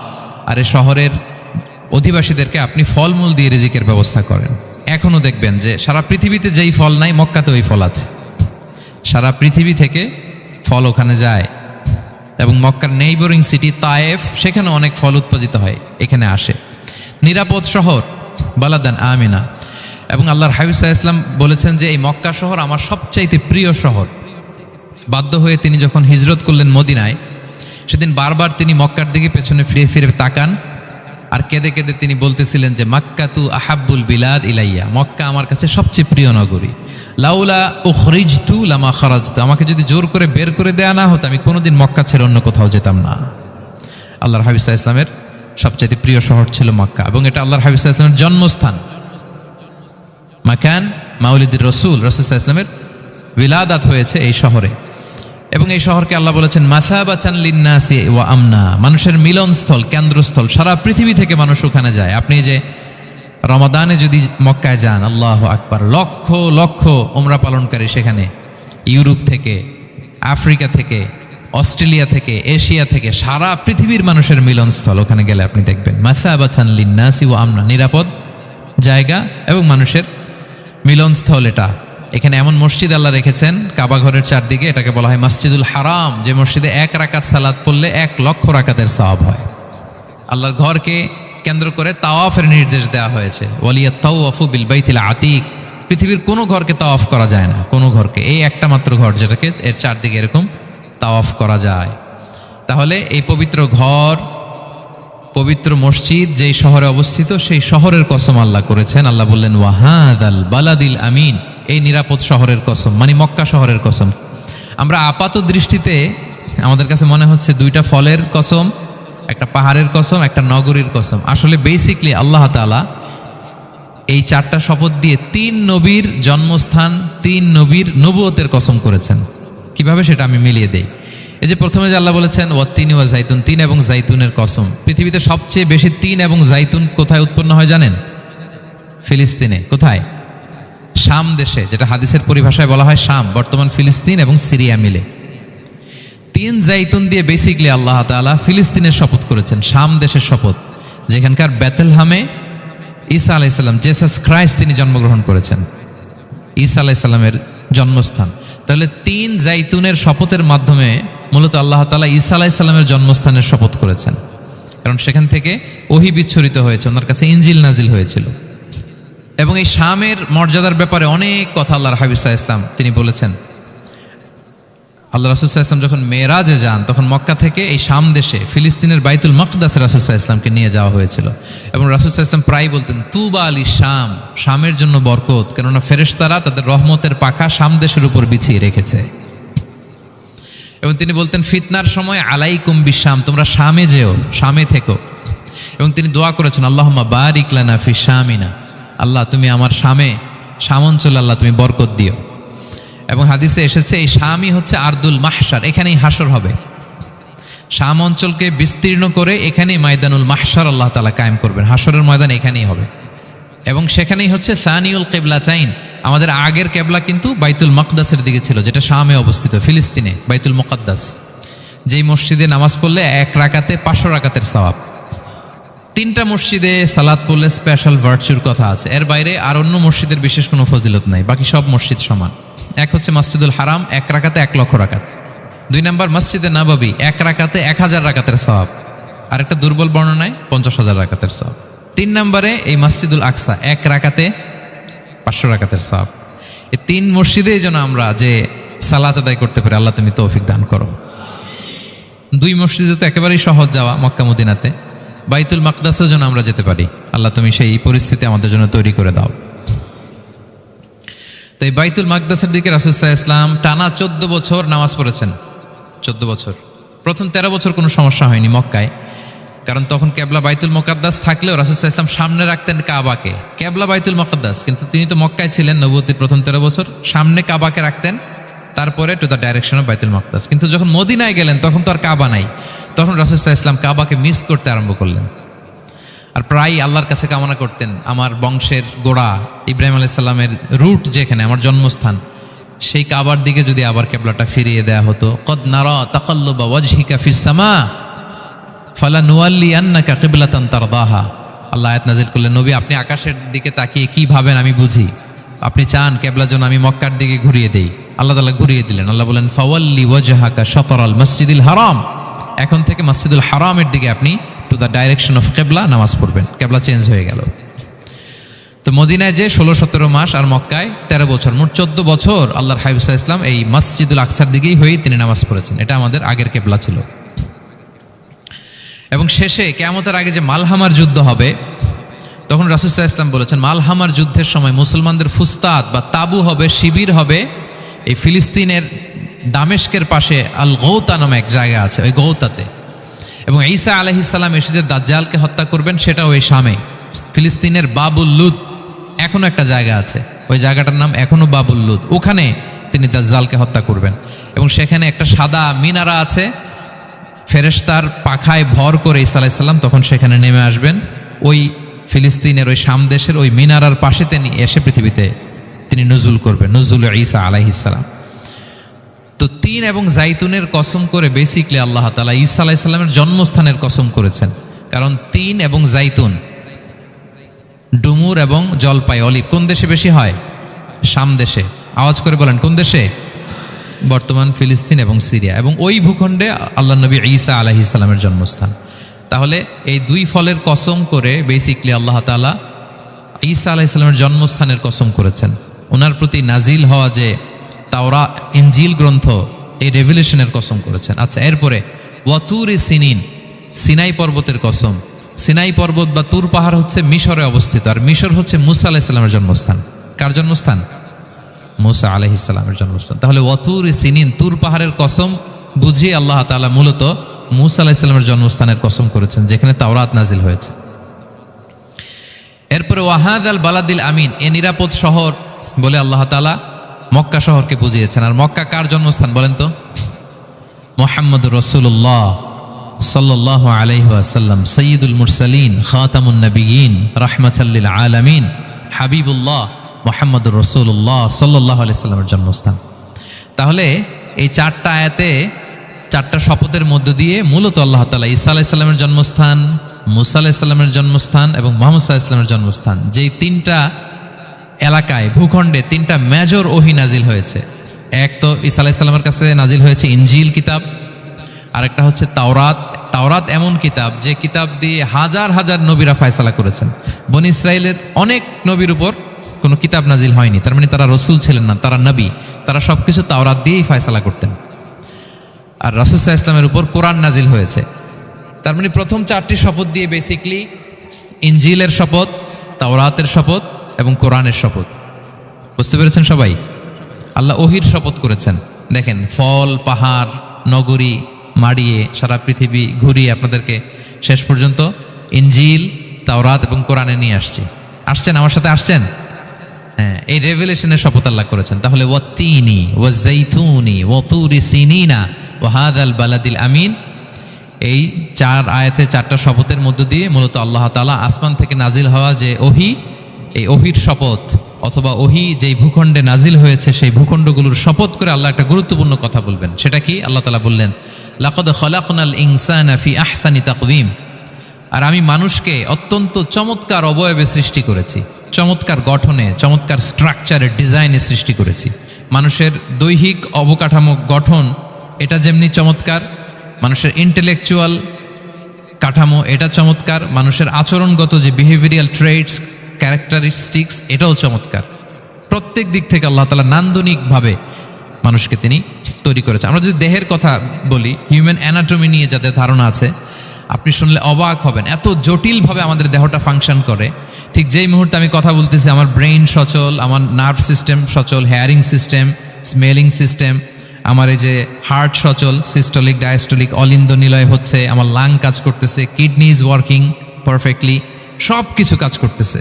আর এই শহরের অধিবাসীদেরকে আপনি ফলমূল দিয়ে রিজিকের ব্যবস্থা করেন। এখনো দেখবেন যে সারা পৃথিবীতে যেই ফল নাই মক্কাতে ওই ফল আছে, সারা পৃথিবী থেকে ফল ওখানে যায়। এবং মক্কার নেইবরিং সিটি তায়েফ, সেখানে অনেক ফল উৎপাদিত হয়, এখানে আসে। নিরাপদ শহর বালাদান আমিনা। এবং আল্লাহর হাবিব সাল্লাল্লাহু আলাইহি ওয়াসাল্লাম বলেছেন যে এই মক্কা শহর আমার সবচাইতে প্রিয় শহর। বাধ্য হয়ে তিনি যখন হিজরত করলেন মদিনায়, সেদিন বারবার তিনি মক্কার দিকে পেছনে ফিরে ফিরে তাকান, আর কেঁদে কেঁদে তিনি বলতেছিলেন যে মাক্কাতু আহাব্বুল বিলাদ ইলাইয়া, মক্কা আমার কাছে সবচেয়ে প্রিয় নগরী। লাউলা উখরিজতু লামা খারাজতু, আমাকে যদি জোর করে বের করে দেয়া না হতো আমি কোনোদিন মক্কা ছেড়ে অন্য কোথাও যেতাম না। আল্লাহর হাবিব সাল্লাল্লাহু আলাইহি ওয়াসাল্লামের সবচেয়ে প্রিয় শহর ছিল মক্কা, এবং এটা আল্লাহর হাবিব সাল্লাল্লাহু আলাইহি ওয়াসাল্লামের জন্মস্থান, মাকান মাউলিদির রাসূল, রাসূল সাল্লাল্লাহু আলাইহি ওয়াসাল্লামের বিলাদাত হয়েছে এই শহরে। এবং এই শহরকে আল্লাহ বলেছেন মাসাবাতান লিন্নাসি ওয়া আমনা, মানুষের মিলনস্থল, কেন্দ্রস্থল, সারা পৃথিবী থেকে মানুষ ওখানে যায়। আপনি যে রমাদানে যদি মক্কায় যান, আল্লাহু আকবার, লক্ষ লক্ষ উমরা পালনকারী সেখানে, ইউরোপ থেকে, আফ্রিকা থেকে, অস্ট্রেলিয়া থেকে, এশিয়া থেকে, সারা পৃথিবীর মানুষের মিলনস্থল। ওখানে গেলে আপনি দেখবেন মাসাবাতান লিন্নাসি ওয়া আমনা, নিরাপদ জায়গা এবং মানুষের মিলনস্থল। এটা এখানে এমন মসজিদ আল্লাহ রেখেছেন কাবা ঘরের চারদিকে, এটাকে বলা হয় মসজিদুল হারাম, যে মসজিদে 1 রাকাত সালাত পড়লে 1 লক্ষ রাকাতের সওয়াব হয়। আল্লাহর ঘরকে কেন্দ্র করে তাওয়াফের নির্দেশ দেওয়া হয়েছে, ওয়ালিয়াত তাওয়াফু বিল বাইতিল আতিক। পৃথিবীর কোনো ঘরকে তাওয়াফ করা যায় না, কোনো ঘরকে, এই একটা মাত্র ঘর যেটাকে এর চারদিকে এরকম তাওয়াফ করা যায়। তাহলে এই পবিত্র ঘর, পবিত্র মসজিদ যেই শহরে অবস্থিত, সেই শহরের কসম আল্লাহ করেছেন। আল্লাহ বললেন ওয়াহাদাল বালাদিল আমিন, এই নিরাপদ শহরের কসম, মানে মক্কা শহরের কসম। আমরা আপাত দৃষ্টিতে আমাদের কাছে মনে হচ্ছে দুইটা ফলের কসম, একটা পাহাড়ের কসম, একটা নগরীর কসম। আসলে বেসিকলি আল্লাহ তাআলা এই 4টা শপথ দিয়ে 3 নবীর জন্মস্থান, 3 নবীর নবুয়তের কসম করেছেন। কিভাবে সেটা আমি মিলিয়ে দেই। এই যে প্রথমে যে আল্লাহ বলেছেন ওয়াত্তিনি ওয়া জাইতুন, 3 এবং জাইতুনের কসম। পৃথিবীতে সবচেয়ে বেশি 3 এবং জাইতুন কোথায় উৎপন্ন হয় জানেন? ফিলিস্তিনে। কোথায়? শাম দেশে, যেটা হাদিসের পরিভাষায় বলা হয় শাম, বর্তমান ফিলিস্তিন এবং সিরিয়া মিলে। 3 জাইতুন দিয়ে বেসিকলি আল্লাহ তাআলা ফিলিস্তিনের শপথ করেছেন, শাম দেশের শপথ, যেখানকার বেথলহামে ঈসা আলাইহিস সালাম, জেসাস ক্রাইস্ট, তিনি জন্মগ্রহণ করেছেন, ঈসা আলাইহিস সালামের জন্মস্থান। তাহলে 3 জাইতুনের শপথের মাধ্যমে মূলত আল্লাহ তাআলা ঈসা আলাইহিস সালামের জন্মস্থানের শপথ করেছেন, কারণ সেখান থেকে ওহী বিচ্ছুরিত হয়েছে, ওনার কাছে ইনজিল নাজিল হয়েছিল। এবং এই শামের মর্যাদার ব্যাপারে অনেক কথা আল্লাহর হাবিব সাল্লাল্লাহু আলাইহি ওয়াসাল্লাম তিনি বলেছেন। আল্লাহ রাসূল সাল্লাল্লাহু আলাইহি ওয়াসাল্লাম যখন মেরাজে যান, তখন মক্কা থেকে এই শাম দেশে ফিলিস্তিনের বাইতুল মাকদাসে রাসূল সাল্লাল্লাহু আলাইহি ওয়াসাল্লামকে নিয়ে যাওয়া হয়েছিল। এবং রাসূল সাল্লাল্লাহু আলাইহি ওয়াসাল্লাম প্রায় বলতেন তুবা আলি শাম, শামের জন্য বরকত, কেননা ফেরেশতারা তাদের রহমতের পাখা শাম দেশের উপর বিছিয়ে রেখেছে। এবং তিনি বলতেন ফিতনার সময় আলাইকুম বিশাম, তোমরা শামে যেও, শামে থেকো। এবং তিনি দোয়া করেছেন আল্লাহুম্মা বারিক লানা ফি শামিনা, আল্লাহ তুমি আমার শামে, শাম অঞ্চলে আল্লাহ তুমি বরকত দিও। এবং হাদিসে এসেছে এই শামই হচ্ছে আরদুল মাহশার, এখানেই হাসর হবে। শাম অঞ্চলকে বিস্তীর্ণ করে এখানেই ময়দানুল মাহশার আল্লাহ তাআলা কায়েম করবেন, হাসরের ময়দান এখানেই হবে। এবং সেখানেই হচ্ছে সানিউল কিবলাতাইন, আমাদের আগের কেবলা কিন্তু বাইতুল মাকদাসের দিকে ছিল, যেটা শামে অবস্থিত, ফিলিস্তিনে বাইতুল মুকাদ্দাস, যেই মসজিদে নামাজ পড়লে 1 রাকাতে 500 রাকাতের সওয়াব। 3টা মসজিদে সালাত পড়লে স্পেশাল ভার্চুর কথা আছে, এর বাইরে আর অন্য মসজিদের বিশেষ কোনো ফজিলত নাই, বাকি সব মসজিদ সমান। এক হচ্ছে মসজিদুল হারাম, 1 রাকাতে 1 লক্ষ রাকাত। 2 নম্বর মসজিদে নববী, 1 রাকাতে 1000 রাকাতের সওয়াব। আর একটা দুর্বল বর্ণনায় 50,000 রাকাতের সওয়াব। 3 নম্বরে এই মসজিদুল আকসা, 1 রাকাতে 500 রাকাতের সওয়াব। এই 3 মসজিদেই যেন আমরা যে সালাত আদায় করতে পারি, আল্লাহ তুমি তৌফিক দান করো। 2 মসজিদে তো একেবারেই সহজ যাওয়া, মক্কা মদিনাতে। বাইতুল মাকদাসের জন্য আমরা যেতে পারি, আল্লাহ তুমি সেই পরিস্থিতি আমাদের জন্য তৈরি করে দাও। তো এই বাইতুল মাকদাসের দিকে রাসূল সাল্লাল্লাহু আলাইহি ওয়াসাল্লাম টানা 14 বছর নামাজ পড়েছেন। 14 বছর। প্রথম 13 বছর কোনো সমস্যা হয়নি মক্কায়, কারণ তখন কেবলা বাইতুল মুকাদ্দাস থাকলেও রাসূল সাল্লাল্লাহু আলাইহি ওয়াসাল্লাম সামনে রাখতেন কাবাকে, কেবলা বাইতুল মুকাদ্দাস, কিন্তু তিনি তো মক্কায় ছিলেন নবুয়তের প্রথম 13 বছর, সামনে কাবাকে রাখতেন, তারপরে টু দ্য ডাইরেকশন অফ বাইতুল মুকাদ্দাস। কিন্তু যখন মদিনায় গেলেন তখন তো আর কাবা নাই, তখন রাসূল সাল্লাল্লাহু আলাইহি ওয়াসাল্লাম কাবাকে মিস করতে আরম্ভ করলেন। আর প্রায় আল্লাহর কাছে কামনা করতেন আমার বংশের গোড়া ইব্রাহিম আলাইহিস সালামের রুট, যেখানে আমার জন্মস্থান, সেই কাবার দিকে যদি আবার কেবলাটা ফিরিয়ে দেয়া হতো। কদ নারা তাকাল্লুবা ওয়াজহিকা ফিস সামা ফালানুওয়াল্লিয়ান্নাকা কিবলাতান তারদাহা। আল্লাহ আয়াত নাযিল করলেন, নবী আপনি আকাশের দিকে তাকিয়ে কি ভাবেন আমি বুঝি, আপনি চান কেবলা যেন আমি মক্কার দিকে ঘুরিয়ে দেই। আল্লাহ তাআলা ঘুরিয়ে দিলেন। আল্লাহ বলেন ফাওয়াল্লি ওয়াজহাকা শাতরাল মসজিদিল হারাম, এখন থেকে মসজিদুল হারামের দিকে আপনি টু দ্য ডাইরেকশন অফ কেবলা নামাজ পড়বেন। কেবলা চেঞ্জ হয়ে গেল। তো মদিনায় যে 16-17 মাস আর মক্কায় 13 বছর, মোট 14 বছর আল্লাহর হাবিব সাল্লাল্লাহু আলাইহি ওয়াসাল্লাম এই মসজিদুল আকসার দিকেই হয়েই তিনি নামাজ পড়েছেন। এটা আমাদের আগের কেবলা ছিল। এবং শেষে কিয়ামতের আগে যে মালহামার যুদ্ধ হবে, তখন রাসূল সাল্লাল্লাহু আলাইহি ওয়াসাল্লাম বলেছেন মালহামার যুদ্ধের সময় মুসলমানদের ফুস্তাদ বা তাবু হবে, শিবির হবে এই ফিলিস্তিনের দামেস্কের পাশে আল গৌতা নামে এক জায়গা আছে, ওই গৌতাতে। এবং ঈসা আলাইহিস সালাম এসে যে দাজ্জালকে হত্যা করবেন সেটাও ওই শামে, ফিলিস্তিনের বাবুল লুদ এখনো একটা জায়গা আছে, ওই জায়গাটার নাম এখনো বাবুল লুদ, ওখানে তিনি দাজ্জালকে হত্যা করবেন। এবং সেখানে একটা সাদা মিনারা আছে, ফেরেশতার পাখায় ভর করে ঈসা আলাইহিস সালাম তখন সেখানে নেমে আসবেন। ওই ফিলিস্তিনের ওই শাম দেশের ওই মিনারার পাশে তিনি এসে পৃথিবীতে তিনি নজুল করবেন, নজুল ঈসা আলাইহিস সালাম। তো তিন এবং জাইতুনের কসম করে বেসিকলি আল্লাহ তাআলা ঈসা আলাইহিস সালামের জন্মস্থানের কসম করেছেন। কারণ তিন এবং জাইতুন, ডুমুর এবং জলপাই, অলিভ কোন দেশে বেশি হয়? শাম দেশে। আওয়াজ করে বলেন কোন দেশে? বর্তমান ফিলিস্তিন এবং সিরিয়া, এবং ওই ভূখণ্ডে আল্লাহ নবী ঈসা আলাইহিস সালামের জন্মস্থান। তাহলে এই দুই ফলের কসম করে বেসিকলি আল্লাহ তাআলা ঈসা আলাইহিস সালামের জন্মস্থানের কসম করেছেন। ওনার প্রতি নাজিল হওয়া যে তাওরাত ইনজিল গ্রন্থ, এই রেভেলেশনের কসম করেছেন। আচ্ছা, এরপরে ওয়াতুরি সিনিন, সিনাই পর্বতের কসম। সিনাই পর্বত বা তুর পাহাড় হচ্ছে মিশরে অবস্থিত, আর মিশর হচ্ছে মুসা আলাইহিস সালামের জন্মস্থান। কার জন্মস্থান? মুসা আলাইহিস সালামের জন্মস্থান। তাহলে ওয়াতুরি সিনিন, তুর পাহাড়ের কসম বুঝিয়ে আল্লাহ তাআলা মূলত মুসা আলাইহিস সালামের জন্মস্থানের কসম করেছেন, যেখানে তাওরাত নাজিল হয়েছে। এরপরে ওয়াহাদাল বালাদিল আমিন, এ নিরাপদ শহর বলে আল্লাহ তাআলা মক্কা শহরকে বুঝিয়েছেন। আর মক্কা কার জন্মস্থান বলেন তো? মুহাম্মদুর রাসূলুল্লাহ সাল্লাল্লাহু আলাইহি ওয়াসাল্লাম, সাইয়্যিদুল মুরসালিন, খাতামুন নবিয়্যিন, রাহমাতাল লিল আলামিন, হাবিবুল্লাহ মুহাম্মদুর রাসূলুল্লাহ সাল্লাল্লাহু আলাইহি ওয়াসাল্লামের জন্মস্থান। তাহলে এই চারটা আয়াতে, চারটা শপথের মধ্য দিয়ে মূলত আল্লাহ তাআলা ঈসা আলাইহিস সালামের জন্মস্থান, মুসা আলাইহিস সালামের জন্মস্থান এবং মুহাম্মদ সাল্লাল্লাহু আলাইহি ওয়াসাল্লামের জন্মস্থান, যেই তিনটা এলাকায়, ভূখণ্ডে তিনটা মেজর ওহী নাজিল হয়েছে। এক তো ঈসা আলাইহিস সালামের কাছে নাজিল হয়েছে ইনজিল কিতাব, আরেকটা হচ্ছে তাওরাত। তাওরাত এমন কিতাব যে কিতাব দিয়ে হাজার হাজার নবীরা ফয়সালা করেছেন। বনি ইসরায়েলের অনেক নবীর উপর কোনো কিতাব নাজিল হয়নি, তার মানে তারা রসুল ছিলেন না, তারা নবী। তারা সবকিছু তাওরাত দিয়েই ফয়সালা করতেন। আর রাসূল সাল্লাল্লাহু আলাইহি ওয়াসাল্লামের উপর কোরআন নাজিল হয়েছে। তার মানে প্রথম চারটি শপথ দিয়ে বেসিকলি ইনজিলের শপথ, তাওরাতের শপথ এবং কোরআনের শপথ। বুঝতে পেরেছেন সবাই? আল্লাহ ওহির শপথ করেছেন। দেখেন, ফল, পাহাড়, নগরী মাড়িয়ে সারা পৃথিবী ঘুরিয়ে আপনাদেরকে শেষ পর্যন্ত ইনজিল, তাওরাত এবং কোরআনে নিয়ে আসছেন। আমার সাথে আসছেন? হ্যাঁ, এই রেভেলেশনের শপথ আল্লাহ করেছেন। তাহলে ওয়াত্তিনি ওয়াজাইতুনি ওয়াতুরি সিনিনা ওয়া হাদাল বালাদিল আমিন, এই চার আয়াতে চারটা শপথের মধ্য দিয়ে মূলত আল্লাহ তাআলা আসমান থেকে নাজিল হওয়া যে ওহী, এই ওহীর শপথ অথবা ওহী যেই ভূখণ্ডে নাজিল হয়েছে সেই ভূখণ্ডগুলোর শপথ করে আল্লাহ একটা গুরুত্বপূর্ণ কথা বলবেন। সেটা কি? আল্লাহ তাআলা বললেন, লাকাদ খালাকনাল ইনসানা ফি আহসানি তাকওয়িম, আর আমি মানুষকে অত্যন্ত চমৎকার অবয়বে সৃষ্টি করেছি, চমৎকার গঠনে, চমৎকার স্ট্রাকচারের ডিজাইনে সৃষ্টি করেছি। মানুষের দৈহিক অবকাঠামো গঠন এটা যেমনি চমৎকার, মানুষের ইন্টেলেকচুয়াল কাঠামো এটা চমৎকার, মানুষের আচরণগত যে বিহেভিয়ারাল ট্রেটস, ক্যারেক্টারিস্টিক্স এটাও চমৎকার। প্রত্যেক দিক থেকে আল্লাহ তাআলা নান্দনিকভাবে মানুষকে তিনি তৈরি করেছে। আমরা যদি দেহের কথা বলি, হিউম্যান অ্যানাটমি নিয়ে যাদের ধারণা আছে, আপনি শুনলে অবাক হবেন এত জটিলভাবে আমাদের দেহটা ফাংশন করে। ঠিক যেই মুহূর্তে আমি কথা বলতেছি আমার ব্রেইন সচল, আমার নার্ভ সিস্টেম সচল, হেয়ারিং সিস্টেম, স্মেলিং সিস্টেম, আমার এই যে হার্ট সচল, সিস্টোলিক ডায়াস্টোলিক অলিন্দ নিলয় হচ্ছে, আমার লাং কাজ করতেছে, কিডনি ইজ ওয়ার্কিং পারফেক্টলি, সব কিছু কাজ করতেছে।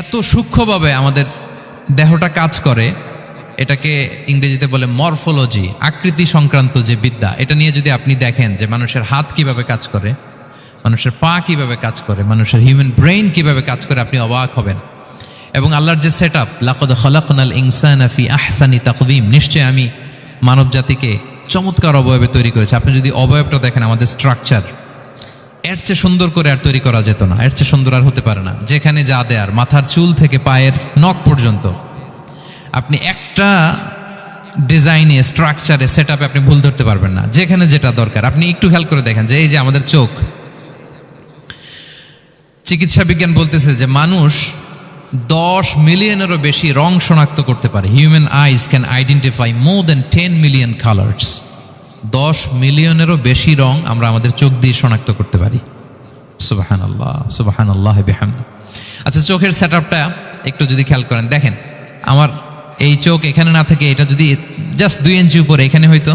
এত সূক্ষ্মভাবে আমাদের দেহটা কাজ করে, এটাকে ইংরেজিতে বলে মরফোলজি, আকৃতি সংক্রান্ত যে বিদ্যা, এটা নিয়ে যদি আপনি দেখেন যে মানুষের হাত কিভাবে কাজ করে, মানুষের পা কিভাবে কাজ করে, মানুষের হিউম্যান ব্রেইন কিভাবে কাজ করে, আপনি অবাক হবেন। এবং আল্লাহর যে সেট আপ, লাকাদ খালাকনাল ইনসানা ফি আহসানি তাকওয়িম, নিশ্চয় আমি মানব জাতিকে চমৎকার অবয়বে তৈরি করেছি। আপনি যদি অবয়বটা দেখেন, আমাদের স্ট্রাকচার এর চেয়ে সুন্দর করে আর তৈরি করা যেত না, এর চেয়ে সুন্দর আর হতে পারে না। যেখানে যা দেয়ার, মাথার চুল থেকে পায়ের নখ পর্যন্ত, আপনি একটা ডিজাইনে, স্ট্রাকচারে, সেট আপে আপনি ভুল ধরতে পারবেন না। যেখানে যেটা দরকার, আপনি একটু খেয়াল করে দেখেন যে এই যে আমাদের চোখ, চিকিৎসা বিজ্ঞান বলতেছে যে মানুষ 10 মিলিয়নেরও বেশি রং শনাক্ত করতে পারে। Human eyes can identify more than 10 million colours. 10 মিলিয়নেরও বেশি রং আমরা আমাদের চোখ দিয়ে শনাক্ত করতে পারি। সুবহানাল্লাহ, সুবহানাল্লাহ বিহামদি। আচ্ছা, চোখের সেট আপটা একটু যদি খেয়াল করেন, দেখেন আমার এই চোখ এখানে না থেকে এটা যদি জাস্ট 2 ইঞ্চি উপরে এখানে হইতো,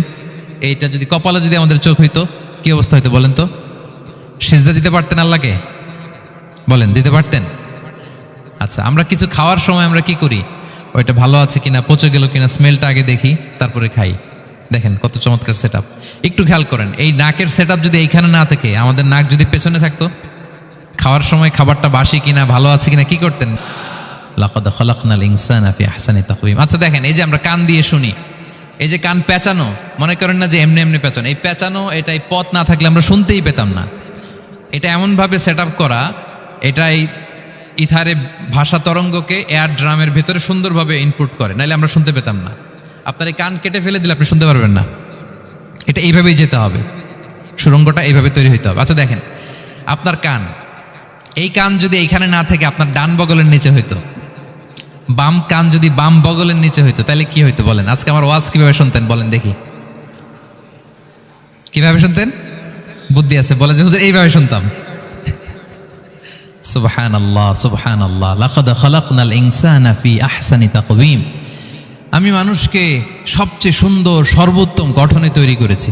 এইটা যদি কপালে যদি আমাদের চোখ হইতো, কি অবস্থা হইতো বলেন তো? সিজদা দিতে পারতেন আল্লাহকে? বলেন, দিতে পারতেন? আচ্ছা, আমরা কিছু খাওয়ার সময় আমরা কি করি? ওইটা ভালো আছে কিনা, পচে গেল কিনা, স্মেলটা আগে দেখি, তারপরে খাই। দেখেন কত চমৎকার সেট আপ। একটু খেয়াল করেন, এই নাকের সেট আপ যদি এইখানে না থাকে, আমাদের নাক যদি পেছনে থাকতো, খাওয়ার সময় খাবারটা বাসি কিনা, ভালো আছে কিনা কি করতেন? লাকাদ খালাকনাল ইনসানা ফি আহসানি তাকওয়িম। আচ্ছা দেখেন, এই যে আমরা কান দিয়ে শুনি, এই যে কান পেঁচানো, মনে করেন না যে এমনি এমনি পেঁচানো, এই পেঁচানো, এটাই পথ না থাকলে আমরা শুনতেই পেতাম না। এটা এমনভাবে সেট আপ করা, এটাই ইথারে ভাষা তরঙ্গকে এয়ার ড্রামের ভেতরে সুন্দরভাবে ইনপুট করে, নাহলে আমরা শুনতে পেতাম না। আপনার এই কান কেটে ফেলে দিলে আপনি শুনতে পারবেন না। এটা এইভাবেই যেতে হবে, সুরঙ্গটা এইভাবে তৈরি হইতে হবে। আচ্ছা দেখেন, আপনার কান, এই কান যদি এইখানে না থেকে আপনার ডান বগলের নিচে হইতো, বাম কান যদি বাম বগলের নিচে হইতো, তাহলে কি হইতো বলেন? আজকে আমার ওয়াজ কিভাবে শুনতেন বলেন দেখি, কিভাবে শুনতেন? বুদ্ধি আছে বলে যে হুজুর এইভাবে শুনতাম। সুবহানাল্লাহ, সুবহানাল্লাহ। লাকাদ খালাকনাল ইনসানা ফি আহসানি তাকওয়িম। আমি মানুষকে সবচেয়ে সুন্দর সর্বোত্তম গঠনে তৈরি করেছি।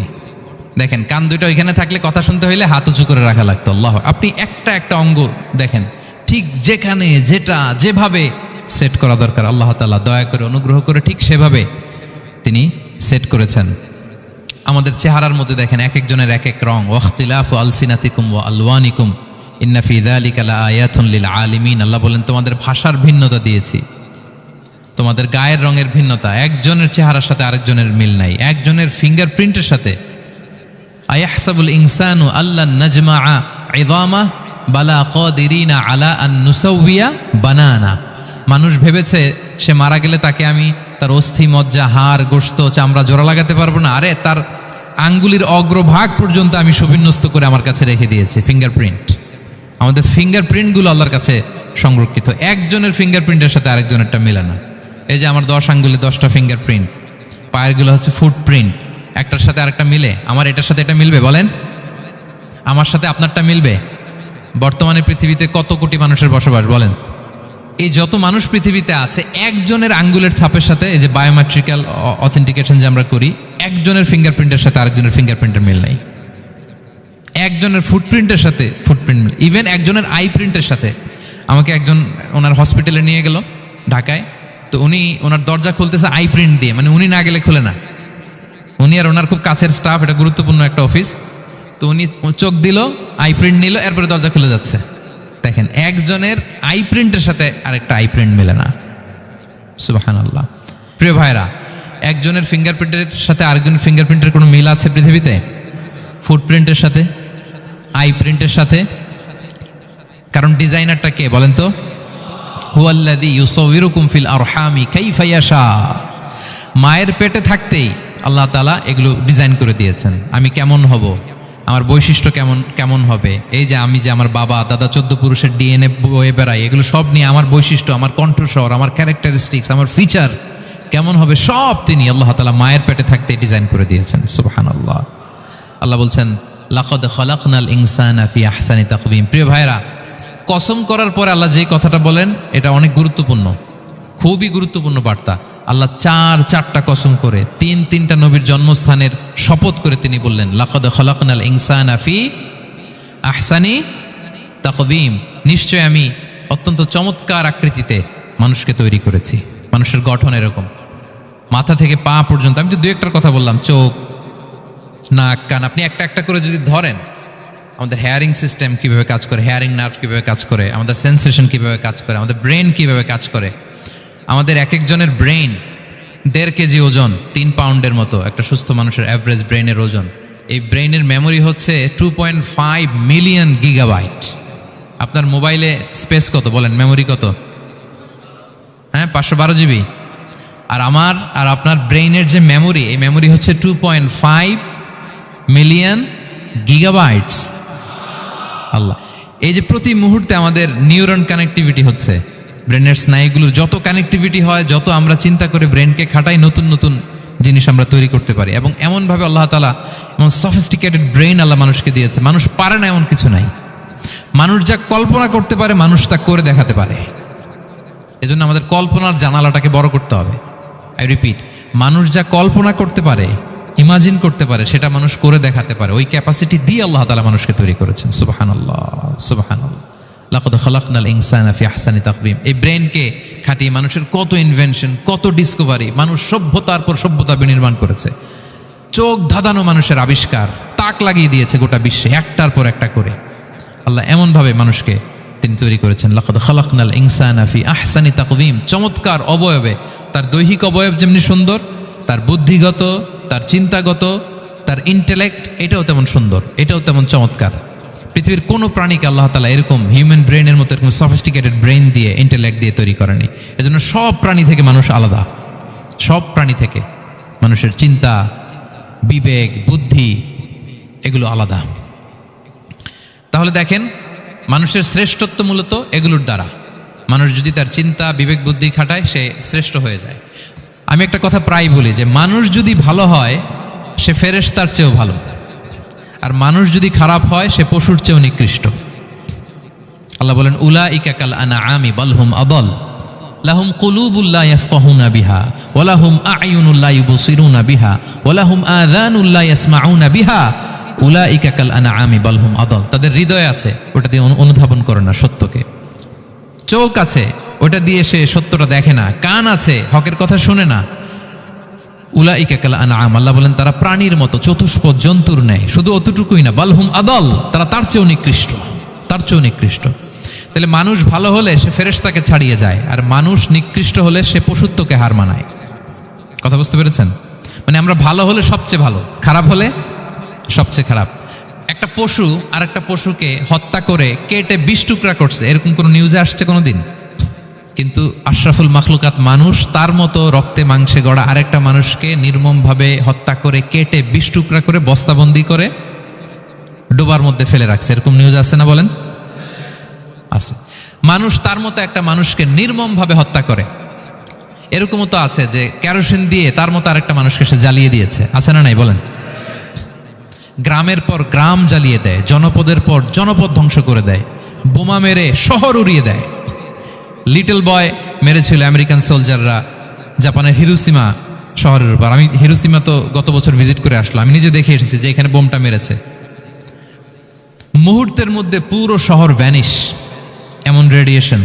দেখেন, কান দুটো ওইখানে থাকলে কথা শুনতে হইলে হাত উঁচু করে রাখা লাগতো। আল্লাহ, আপনি একটা একটা অঙ্গ দেখেন, ঠিক যেখানে যেটা যেভাবে সেট করা দরকার, আল্লাহ তাআলা দয়া করে অনুগ্রহ করে ঠিক সেভাবে তিনি সেট করেছেন। আমাদের চেহারার মধ্যে দেখেন, এক একজনের এক এক রং। ওয়াখতিলাফু আলসিনাতিকুম ওয়া আলওয়ানিকুম ইন্না ফি যালিকা লাআয়াতুন লিল আলিমিন। আল্লাহ বলেন, তোমাদের ভাষার ভিন্নতা দিয়েছি, তোমাদের গায়ের রঙের ভিন্নতা, একজনের চেহারার সাথে আরেকজনের মিল নাই, একজনের ফিঙ্গারপ্রিন্টের সাথে। আয়াহসাবুল ইনসানু আল্লান নাজমাআ ইযামা বালা কাদিরিনা আলা আন নুসাউইয়া বানানা। মানুষ ভেবেছে সে মারা গেলে তাকে আমি তার অস্থি, মজ্জা, হাড়, গোশত, চামড়া জোড়া লাগাতে পারবো না। আরে তার আঙ্গুলির অগ্রভাগ পর্যন্ত আমি সুবিন্যস্ত করে আমার কাছে রেখে দিয়েছি। ফিঙ্গারপ্রিন্ট, আমাদের ফিঙ্গারপ্রিন্টগুলো আল্লাহর কাছে সংরক্ষিত। একজনের ফিঙ্গারপ্রিন্টের সাথে আরেকজনেরটা মিলে না। এই যে আমার 10 আঙ্গুলে 10টা ফিঙ্গারপ্রিন্ট, পায়েরগুলো হচ্ছে ফুটপ্রিন্ট, একটার সাথে আরেকটা মিলে। আমার এটার সাথে এটা মিলবে বলেন? আমার সাথে আপনারটা মিলবে? বর্তমানে পৃথিবীতে কত কোটি মানুষের বসবাস বলেন? এই যত মানুষ পৃথিবীতে আছে, একজনের আঙ্গুলের ছাপের সাথে, এই যে বায়োমেট্রিক্যাল অথেন্টিকেশন যে আমরা করি, একজনের ফিঙ্গারপ্রিন্টের সাথে আরেকজনের ফিঙ্গারপ্রিন্টের মিল নাই। একজনের ফুটপ্রিন্টের সাথে ফুটপ্রিন্ট মিল, ইভেন একজনের আই প্রিন্টের সাথে। আমাকে একজন ওনার হসপিটালে নিয়ে গেল ঢাকায়, তো উনি ওনার দরজা খুলতেছে আই প্রিন্ট দিয়ে, মানে উনি না গেলে খুলে না। উনি আর ওনার খুব কাছের স্টাফ, এটা গুরুত্বপূর্ণ একটা অফিস, তো উনি চোখ দিল, আই প্রিন্ট নিল, এরপরে দরজা খুলে যাচ্ছে। দেখেন, একজনের আই প্রিন্টের সাথে আরেকটা আই প্রিন্ট মেলে না। সুবহানাল্লাহ। প্রিয় ভাইরা, একজনের ফিঙ্গারপ্রিন্টের সাথে আরেকজনের ফিঙ্গারপ্রিন্টের কোনো মিল আছে পৃথিবীতে? ফুটপ্রিন্টের সাথে, আই প্রিন্টের সাথে? কারণ ডিজাইনারটা কে বলেন তো? হুয়াল্লাযী ইউসাউবিরুকুম ফিল আরহামি কাইফা ইয়াশা। মায়ের পেটে থাকতেই আল্লাহ তাআলা এগুলো ডিজাইন করে দিয়েছেন। আমি কেমন হব, আমার বৈশিষ্ট্য কেমন কেমন হবে, এই যে আমি যে আমার বাবা দাদা 14 পুরুষের ডিএনএ বয়ে বেড়াই, এগুলো সব নিয়ে আমার বৈশিষ্ট্য, আমার কণ্ঠস্বর, আমার ক্যারেক্টারিস্টিক্স, আমার ফিচার কেমন হবে, সব তিনি আল্লাহ তাআলা মায়ের পেটে থাকতে ডিজাইন করে দিয়েছেন। সুবহানাল্লাহ। আল্লাহ বলছেন, লাকাদ খালাকনাল ইনসানা ফি আহসানি তাকওয়িম। প্রিয় ভাইরা, কসম করার পরে আল্লাহ যে কথাটা বলেন, এটা অনেক গুরুত্বপূর্ণ, খুবই গুরুত্বপূর্ণ বার্তা। আল্লাহ চারটা কসম করে, তিনটা নবীর জন্মস্থানের শপথ করে তিনি বললেন, লাকাদ খালাকনাল ইনসানা ফি আহসানি তাকওয়িম। নিশ্চয় আমি অত্যন্ত চমৎকার আকৃতিতে মানুষকে তৈরি করেছি। মানুষের গঠন এরকম, মাথা থেকে পা পর্যন্ত। আমি তো দু একটার কথা বললাম, চোখ, নাক, কান, আপনি একটা একটা করে যদি ধরেন, আমাদের হেয়ারিং সিস্টেম কিভাবে কাজ করে, হেয়ারিং নার্ভ কিভাবে কাজ করে, আমাদের সেন্সেশন কিভাবে কাজ করে, আমাদের ব্রেন কিভাবে কাজ করে। আমাদের এক একজনের ব্রেন 1.5 কেজি ওজন, 3 পাউন্ডের মতো একটা সুস্থ মানুষের অ্যাভারেজ ব্রেনের ওজন। এই ব্রেনের মেমোরি হচ্ছে 2.5 মিলিয়ন গিগাবাইট। আপনার মোবাইলে স্পেস কত বলেন, মেমোরি কত? হ্যাঁ, 512 জিবি। আর আমার আর আপনার ব্রেইনের যে মেমোরি, এই মেমোরি হচ্ছে 2.5 মিলিয়ন গিগাবাইটস। আল্লাহ, এই যে প্রতি মুহূর্তে আমাদের নিউরন কানেক্টিভিটি হচ্ছে, ব্রেনের স্নায়ুগুলোর যত কানেক্টিভিটি হয়, যত আমরা চিন্তা করে ব্রেনকে খাটাই, নতুন নতুন জিনিস আমরা তৈরি করতে পারি। এবং এমনভাবে আল্লাহ তাআলা এমন সফিস্টিকেটেড ব্রেন আল্লাহ মানুষকে দিয়েছে, মানুষ পারে না এমন কিছু নাই। মানুষ যা কল্পনা করতে পারে, মানুষ তা করে দেখাতে পারে। এজন্য আমাদের কল্পনার জানালাটাকে বড় করতে হবে। আই রিপিট, মানুষ যা কল্পনা করতে পারে, ইমাজিন করতে পারে, সেটা মানুষ করে দেখাতে পারে। ওই ক্যাপাসিটি দিয়ে আল্লাহ তাআলা মানুষকে তৈরি করেছেন। সুবহানাল্লাহ, সুবহানাল্লাহ। লাকাদ খালাকনাল ইনসানা ফি আহসানি তাকওয়িম। এই ব্রেনকে খাটিয়ে মানুষের কত ইনভেনশন, কত ডিসকভারি, মানুষ সভ্যতার পর সভ্যতা বিনির্মাণ করেছে। চোখ ধাঁধানো মানুষের আবিষ্কার, তাক লাগিয়ে দিয়েছে গোটা বিশ্বে একটার পর একটা করে। আল্লাহ এমনভাবে মানুষকে তিনি তৈরি করেছেন। লাকাদ খালাকনাল ইনসানা ফি আহসানি তাকওয়িম। চমৎকার অবয়বে, তার দৈহিক অবয়ব যেমনি সুন্দর, তার বুদ্ধিগত, তার চিন্তাগত, তার ইন্টেলেক্ট এটাও তেমন সুন্দর, এটাও তেমন চমৎকার। পৃথিবীর কোনো প্রাণীকে আল্লাহ তাআলা এরকম হিউম্যান ব্রেনের মতো এরকম সফিস্টিকেটেড ব্রেন দিয়ে, ইন্টেলেক্ট দিয়ে তৈরি করেনি। এজন্য সব প্রাণী থেকে মানুষ আলাদা। সব প্রাণী থেকে মানুষের চিন্তা, বিবেক, বুদ্ধি এগুলো আলাদা। তাহলে দেখেন, মানুষের শ্রেষ্ঠত্ব মূলত এগুলোর দ্বারা। মানুষ যদি তার চিন্তা, বিবেক, বুদ্ধি খাটায়, সে শ্রেষ্ঠ হয়ে যায়। আমি একটা কথা প্রায় বলি যে মানুষ যদি ভালো হয় সে ফেরেশতার চেয়েও ভালো, আর মানুষ যদি খারাপ হয় সে পশুর চেয়েও নিকৃষ্ট। আল্লাহ বলেন উলাইকা কাল আনআমি বাল হুম আদাল লাহুম কুলুবুল লা ইয়াফকাহুনা বিহা ওয়া লাহুম আ'য়ুনুল লা ইউবসিরুনা বিহা ওয়া লাহুম আযানুল লা ইয়াসমাউনা বিহা উলাইকা কাল আনআমি বাল হুম আদাল। তাদের হৃদয় আছে, ওটা দিয়ে অনুধাবন করে না সত্যকে। চোখ আছে, ওটা দিয়ে সে সত্যটা দেখে না। কান আছে, হকের কথা শুনে না। উলাইকা কাল আনআম, আল্লাহ বলেন তারা প্রাণীর মতো, চতুষ্পদ জন্তুর ন্যায়। শুধু অতটুকুই না, বাল হুম আদাল, তারা তার চেয়েও নিকৃষ্ট, তার চেয়েও নিকৃষ্ট। তাহলে মানুষ ভালো হলে সে ফেরেশতাকে ছাড়িয়ে যায়, আর মানুষ নিকৃষ্ট হলে সে পশুত্বকে হার মানায়। কথা বুঝতে পেরেছেন? মানে আমরা ভালো হলে সবচেয়ে ভালো, খারাপ হলে সবচেয়ে খারাপ। একটা পশু আর একটা পশুকে হত্যা করে কেটে 20 টুকরা করছে, এরকম কোনো নিউজে আসছে কোনোদিন? কিন্তু আশরাফুল মাখলুকাত মানুষ তার মতো রক্তে মাংসে গড়া আরেকটা মানুষকে নির্মমভাবে হত্যা করে কেটে 20 টুকরা করে বস্তাবন্দি করে ডোবার মধ্যে ফেলে রাখছে, এরকম নিউজ আছে না বলেন? আছে। মানুষ তার মতো একটা মানুষকে নির্মমভাবে হত্যা করে। এরকমও তো আছে যে কেরোসিন দিয়ে তার মতো আরেকটা মানুষকে সে জ্বালিয়ে দিয়েছে, আছে না নাই বলেন? গ্রামের পর গ্রাম জ্বালিয়ে দেয়, জনপদের পর জনপদ ধ্বংস করে দেয়, বোমা মেরে শহর উড়িয়ে দেয়। লিটল বয় মেরেছিল আমেরিকান সোলজাররা জাপানের হিরোশিমা শহরের উপর। আমি হিরোশিমা তো গত বছর ভিজিট করে আসলাম, আমি নিজে দেখে এসেছি যে এখানে বোমটা মেরেছে। মুহূর্তের মধ্যে পুরো শহর ভ্যানিশ, এমন রেডিয়েশন।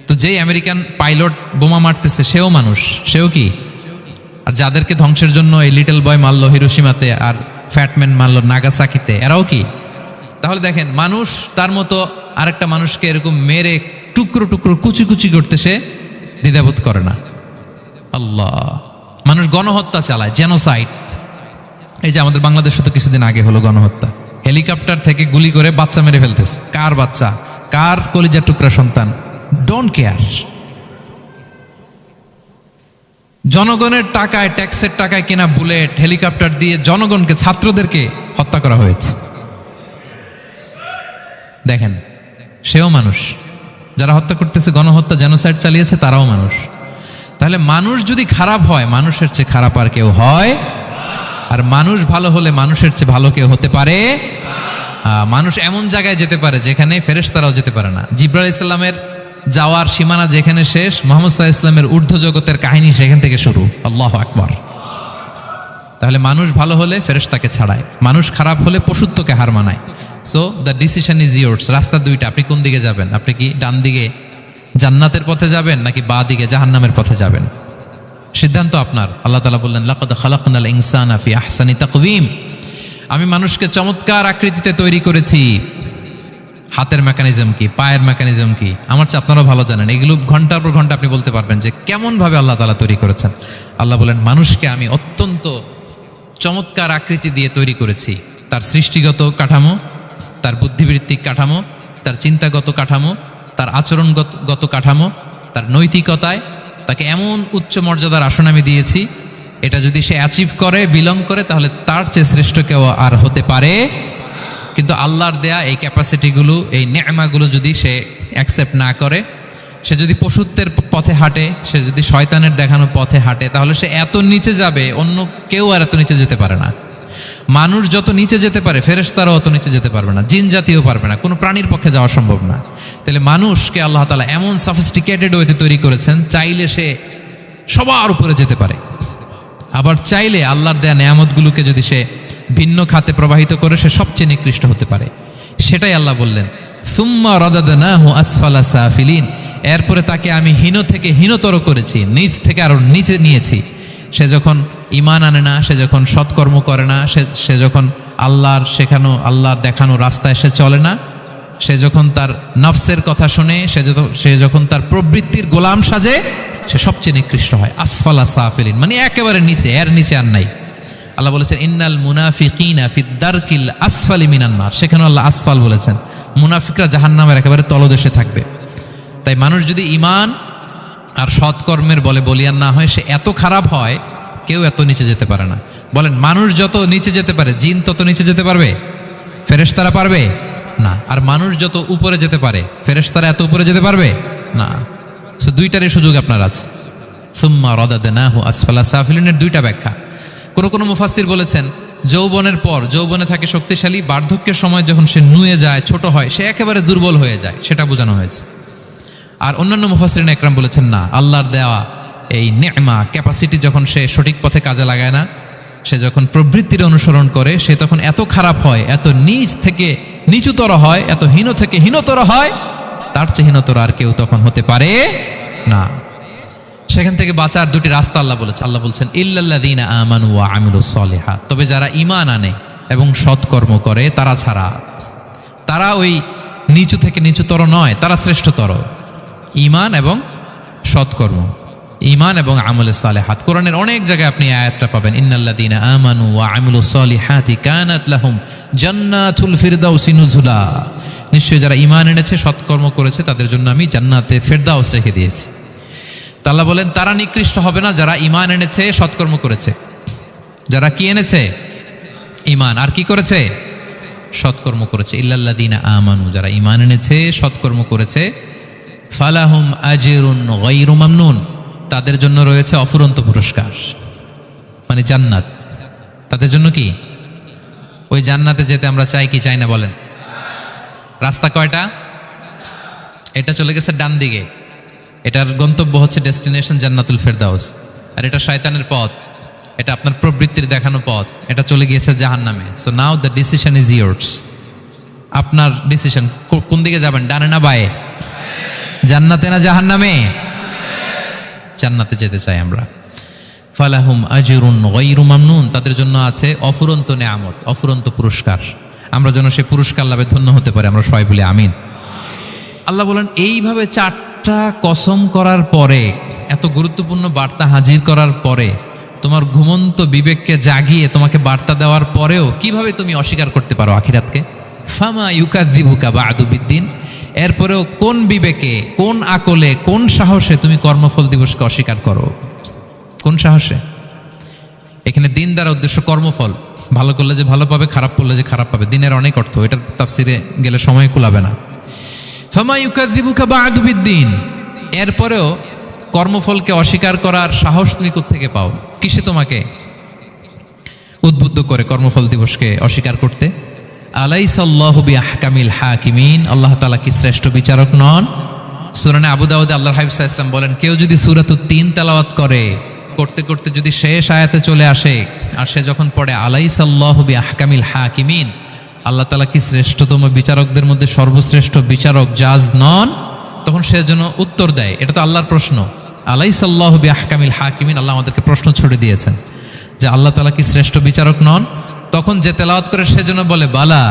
তো যেই আমেরিকান পাইলট বোমা মারতেছে সেও মানুষ, সেও কি? আর যাদেরকে ধ্বংসের জন্য এই লিটল বয় মারলো হিরোশিমাতে আর ফ্যাটম্যান মারলো নাগাসাকিতে, এরাও কি? তাহলে দেখেন, মানুষ তার মতো আরেকটা মানুষকে এরকম মেরে টুকরো টুকরো কুচি কুচি করতে সে দ্বিধাবোধ করে না। আল্লাহ, মানুষ গণহত্যা চালায়, জেনোসাইড। এই যে আমাদের বাংলাদেশে তো কিছুদিন আগে হলো গণহত্যা, হেলিকপ্টার থেকে গুলি করে বাচ্চা মেরে ফেলতেছে। কার বাচ্চা, কার কলিজার টুকরা সন্তান, ডোন্ট কেয়ার। জনগণের টাকায়, ট্যাক্সের টাকায় কেনা বুলেট, হেলিকপ্টার দিয়ে জনগণকে, ছাত্রদেরকে হত্যা করা হয়েছে। দেখেন, সেও মানুষ। যারা হত্যা করতেছে, গণহত্যা, জেনোসাইড চালিয়েছে, তারাও মানুষ। তাহলে মানুষ যদি খারাপ হয়, মানুষের চেয়ে খারাপ আর কেউ হয়? আর মানুষ ভালো হলে মানুষের চেয়ে ভালো কেউ হতে পারে? মানুষ এমন জায়গায় যেতে পারে যেখানে ফেরেশতারাও যেতে পারে না। জিবরাইল ইসলামের যাওয়ার সীমানা যেখানে শেষ, মুহাম্মদ সাল্লাল্লাহু আলাইহি ওয়াসাল্লামের ঊর্ধ্ব জগতের কাহিনী সেখান থেকে শুরু। আল্লাহু আকবার। তাহলে মানুষ ভালো হলে ফেরেশতাকে ছাড়ায়, মানুষ খারাপ হলে পশুত্বকে হার মানায়। So the decision is yours. রাস্তা দুইটা, আপনি কোন দিকে যাবেন? আপনি কি ডান দিকে জান্নাতের পথে যাবেন নাকি বাঁ দিকে জাহান্নামের পথে যাবেন? সিদ্ধান্ত আপনার। আল্লাহ তাআলা বললেন লাকাদ খালাকনাল ইনসানা ফি আহসানি তাকওয়িম। আমি মানুষকে চমৎকার আকৃতিতে তৈরি করেছি। হাতের মেকানিজম কি, পায়ের মেকানিজম কি, আমার চেয়ে আপনারাও ভালো জানেন। এগুলো ঘন্টার পর ঘন্টা আপনি বলতে পারবেন যে কেমন ভাবে আল্লাহ তাআলা তৈরি করেছেন। আল্লাহ বলেন মানুষকে আমি অত্যন্ত চমৎকার আকৃতি দিয়ে তৈরি করেছি। তার সৃষ্টিগত কাঠামো, তার বুদ্ধিবৃত্তিক কাঠামো, তার চিন্তাগত কাঠামো, তার আচরণগত কাঠামো, তার নৈতিকতায় তাকে এমন উচ্চ মর্যাদার আসন আমি দিয়েছি, এটা যদি সে অ্যাচিভ করে, বিলং করে, তাহলে তার চেয়ে শ্রেষ্ঠ কেউ আর হতে পারে। কিন্তু আল্লাহর দেয়া এই ক্যাপাসিটিগুলো, এই নেয়ামাগুলো যদি সে অ্যাকসেপ্ট না করে, সে যদি পশুত্বের পথে হাঁটে, সে যদি শয়তানের দেখানো পথে হাঁটে, তাহলে সে এত নিচে যাবে, অন্য কেউ আর এত নিচে যেতে পারে না। মানুষ যত নিচে যেতে পারে, ফেরেশতারাও অত নিচে যেতে পারবে না, জিন জাতিও পারবে না, কোনো প্রাণীর পক্ষে যাওয়া সম্ভব না। তাহলে মানুষকে আল্লাহ তাআলা এমন সফিস্টিকেটেড ওয়েতে তৈরি করেছেন, চাইলে সে সবার উপরে যেতে পারে, আবার চাইলে আল্লাহর দেয়া নেয়ামতগুলোকে যদি সে ভিন্ন খাতে প্রবাহিত করে সে সবচেয়ে নিকৃষ্ট হতে পারে। সেটাই আল্লাহ বললেন সুম্মা রাদাদনাহু আসফালা সাফিলিন। এরপরে তাকে আমি হীন থেকে হীনতর করেছি, নিচ থেকে আরো নিচে নিয়েছি। সে যখন ঈমান আনে না, সে যখন সৎকর্ম করে না, সে যখন আল্লাহর শেখানো, আল্লাহর দেখানো রাস্তায় সে চলে না, সে যখন তার নফসের কথা শুনে, সে যখন তার প্রবৃত্তির গোলাম সাজে, সে সবচেয়ে নিকৃষ্ট হয়। আসফালা সাফিলিন, মানে একেবারে নিচে, এর নিচে আর নাই। আল্লাহ বলেছেন ইন্নাল মুনাফিকিনা ফিদ দারকিল আসফালি মিনান নার, সেখানে আল্লাহ আসফাল বলেছেন। মুনাফিকরা জাহান্নামের একেবারে তলদেশে থাকবে। তাই মানুষ যদি ঈমান আর সৎকর্মের বলে বলিয়ান না হয়, সে এত খারাপ হয়, কেউ এত নিচে যেতে পারে না। বলেন, মানুষ যত নিচে যেতে পারে, জিন তত নিচে যেতে পারবে? ফেরেশতারা পারবে না। আর মানুষ যত উপরে যেতে পারে, ফেরেশতারা এত উপরে যেতে পারবে না। সো দুইটারই সুযোগ আপনার আছে। সুম্মা রাদাদনাহু আসফালা সাফিলিনের দুইটা ব্যাখ্যা। কোনো মুফাসসির বলেছেন যৌবনের পর, যৌবনে থাকে শক্তিশালী, বার্ধক্যের সময় যখন সে নুয়ে যায়, ছোট হয়, সে একেবারে দুর্বল হয়ে যায়, সেটা বোঝানো হয়েছে। আর অন্যান্য মুফাসসিরিন একরাম বলেছেন না, আল্লাহর দেওয়া এই নে'মা, ক্যাপাসিটি যখন সে সঠিক পথে কাজে লাগায় না, সে যখন প্রবৃত্তির অনুসরণ করে, সে তখন এত খারাপ হয়, এত নিচ থেকে নিচুতর হয়, এত হীন থেকে হীনতর হয়, তার চেয়ে হীনতর আর কেউ তখন হতে পারে না। সেখান থেকে বাঁচার দুটি রাস্তা আল্লাহ বলেছেন। আল্লাহ বলছেন ইল্লাল্লাযীনা আমানু ওয়া আমিলুস সলিহাত, তবে যারা ঈমান আনে এবং সৎকর্ম করে তারা ছাড়া। তারা ওই নিচু থেকে নিচুতর নয়, তারা শ্রেষ্ঠতর। ঈমান এবং সৎকর্ম, ঈমান এবং আমলে সালেহাত। কোরআনের অনেক জায়গায় আপনি আয়াতটা পাবেন, ইন্নাল্লাযীনা আমানু ওয়া আমিলুস সলিহাতি কানাত লাহুম জান্নাতুল ফিরদাউসি নুজুলা, নিশ্চয়ই যারা ঈমান এনেছে, সৎকর্ম করেছে, তাদের জন্য আমি জান্নাতে ফিরদাউস রেখে দিয়েছি। তা আল্লাহ বলেন তারা নিকৃষ্ট হবে না যারা ঈমান এনেছে, সৎকর্ম করেছে। যারা কি এনেছে? ঈমান। আর কি করেছে? সৎকর্ম করেছে। ইল্লাল্লাযীনা আমানু, যারা ঈমান এনেছে, সৎকর্ম করেছে, ফালাহুম আজরুন গায়রু মামনুন, তাদের জন্য রয়েছে অফুরন্ত পুরস্কার, মানে জান্নাত। তাদের জন্য কি? ওই জান্নাতে যেতে আমরা চাই কি চাই না বলেন? রাস্তা কয়টা? এটা চলে গেছে ডান দিকে, এটার গন্তব্য হচ্ছে ডেস্টিনেশন জান্নাতুল ফেরদাউস। আর এটা শয়তানের পথ, এটা আপনার প্রবৃত্তির দেখানো পথ, এটা চলে গিয়েছে জাহান্নামে। So now the decision is years. আপনার ডিসিশন, কোন দিকে যাবেন, ডানে না বায়ে? জান্নাতে না জাহান্নামে? জান্নাতে যেতে চাই আমরা। ফালাহুম আজরুন গায়রু মামনুন, তাদের জন্য আছে অফুরন্ত নেয়ামত, অফুরন্ত পুরস্কার। আমরা যেন সেই পুরস্কার লাভে ধন্য হতে পারি, আমরা সবাই বলি আমিন। আল্লাহ বলেন এইভাবে চারটা কসম করার পরে, এত গুরুত্বপূর্ণ বার্তা হাজির করার পরে, তোমার ঘুমন্ত বিবেককে জাগিয়ে তোমাকে বার্তা দেওয়ার পরেও কিভাবে তুমি অস্বীকার করতে পারো আখিরাতকে? ফামা ইউকাযযিবুকা বা'দু বিদ্দিন, এরপরেও কোন বিবেকে, কোন আকলে, কোন সাহসে তুমি কর্মফল দিবসকে অস্বীকার করো? কোন সাহসে? এখানে দিন দ্বারা উদ্দেশ্য কর্মফল। ভালো করলে যে ভালো পাবে, খারাপ করলে যে খারাপ পাবে, দিনের অনেক অর্থ, এটার তাফসিরে গেলে সময় কুলাবে না। ফামা ইউকাযযিবুকা বা'দু বিদ্দিন, এরপরেও কর্মফলকে অস্বীকার করার সাহস তুমি কোত্থেকে পাও? কিসে তোমাকে উদ্বুদ্ধ করে কর্মফল দিবসকে অস্বীকার করতে? আলাইসাল্লাহু বিআহকামিল হাকিমিন, আল্লাহ তাআলা কি শ্রেষ্ঠ বিচারক নন? সূরা আবু দাউদে আল্লাহর হাবিব সাল্লাল্লাহু আলাইহি ওয়াসাল্লাম বলেন, কেউ যদি সূরাতুত তিন তেলাওয়াত করে, করতে করতে যদি শেষ আয়াতে চলে আসে, আর সে যখন পড়ে আলাইসাল্লাহু বিআহকামিল হাকিমিন, আল্লাহ তাআলা কি শ্রেষ্ঠতম বিচারকদের মধ্যে সর্বশ্রেষ্ঠ বিচারক, জাজ নন? তখন সে যেন উত্তর দেয়, এটা তো আল্লাহর প্রশ্ন। আলাইসাল্লাহু বিআহকামিল হাকিমিন, আল্লাহ আমাদেরকে প্রশ্ন ছুড়ে দিয়েছেন যে আল্লাহ তাআলা কি শ্রেষ্ঠ বিচারক নন? তখন যে তেলাওয়াত করে সে যেন বলে বালা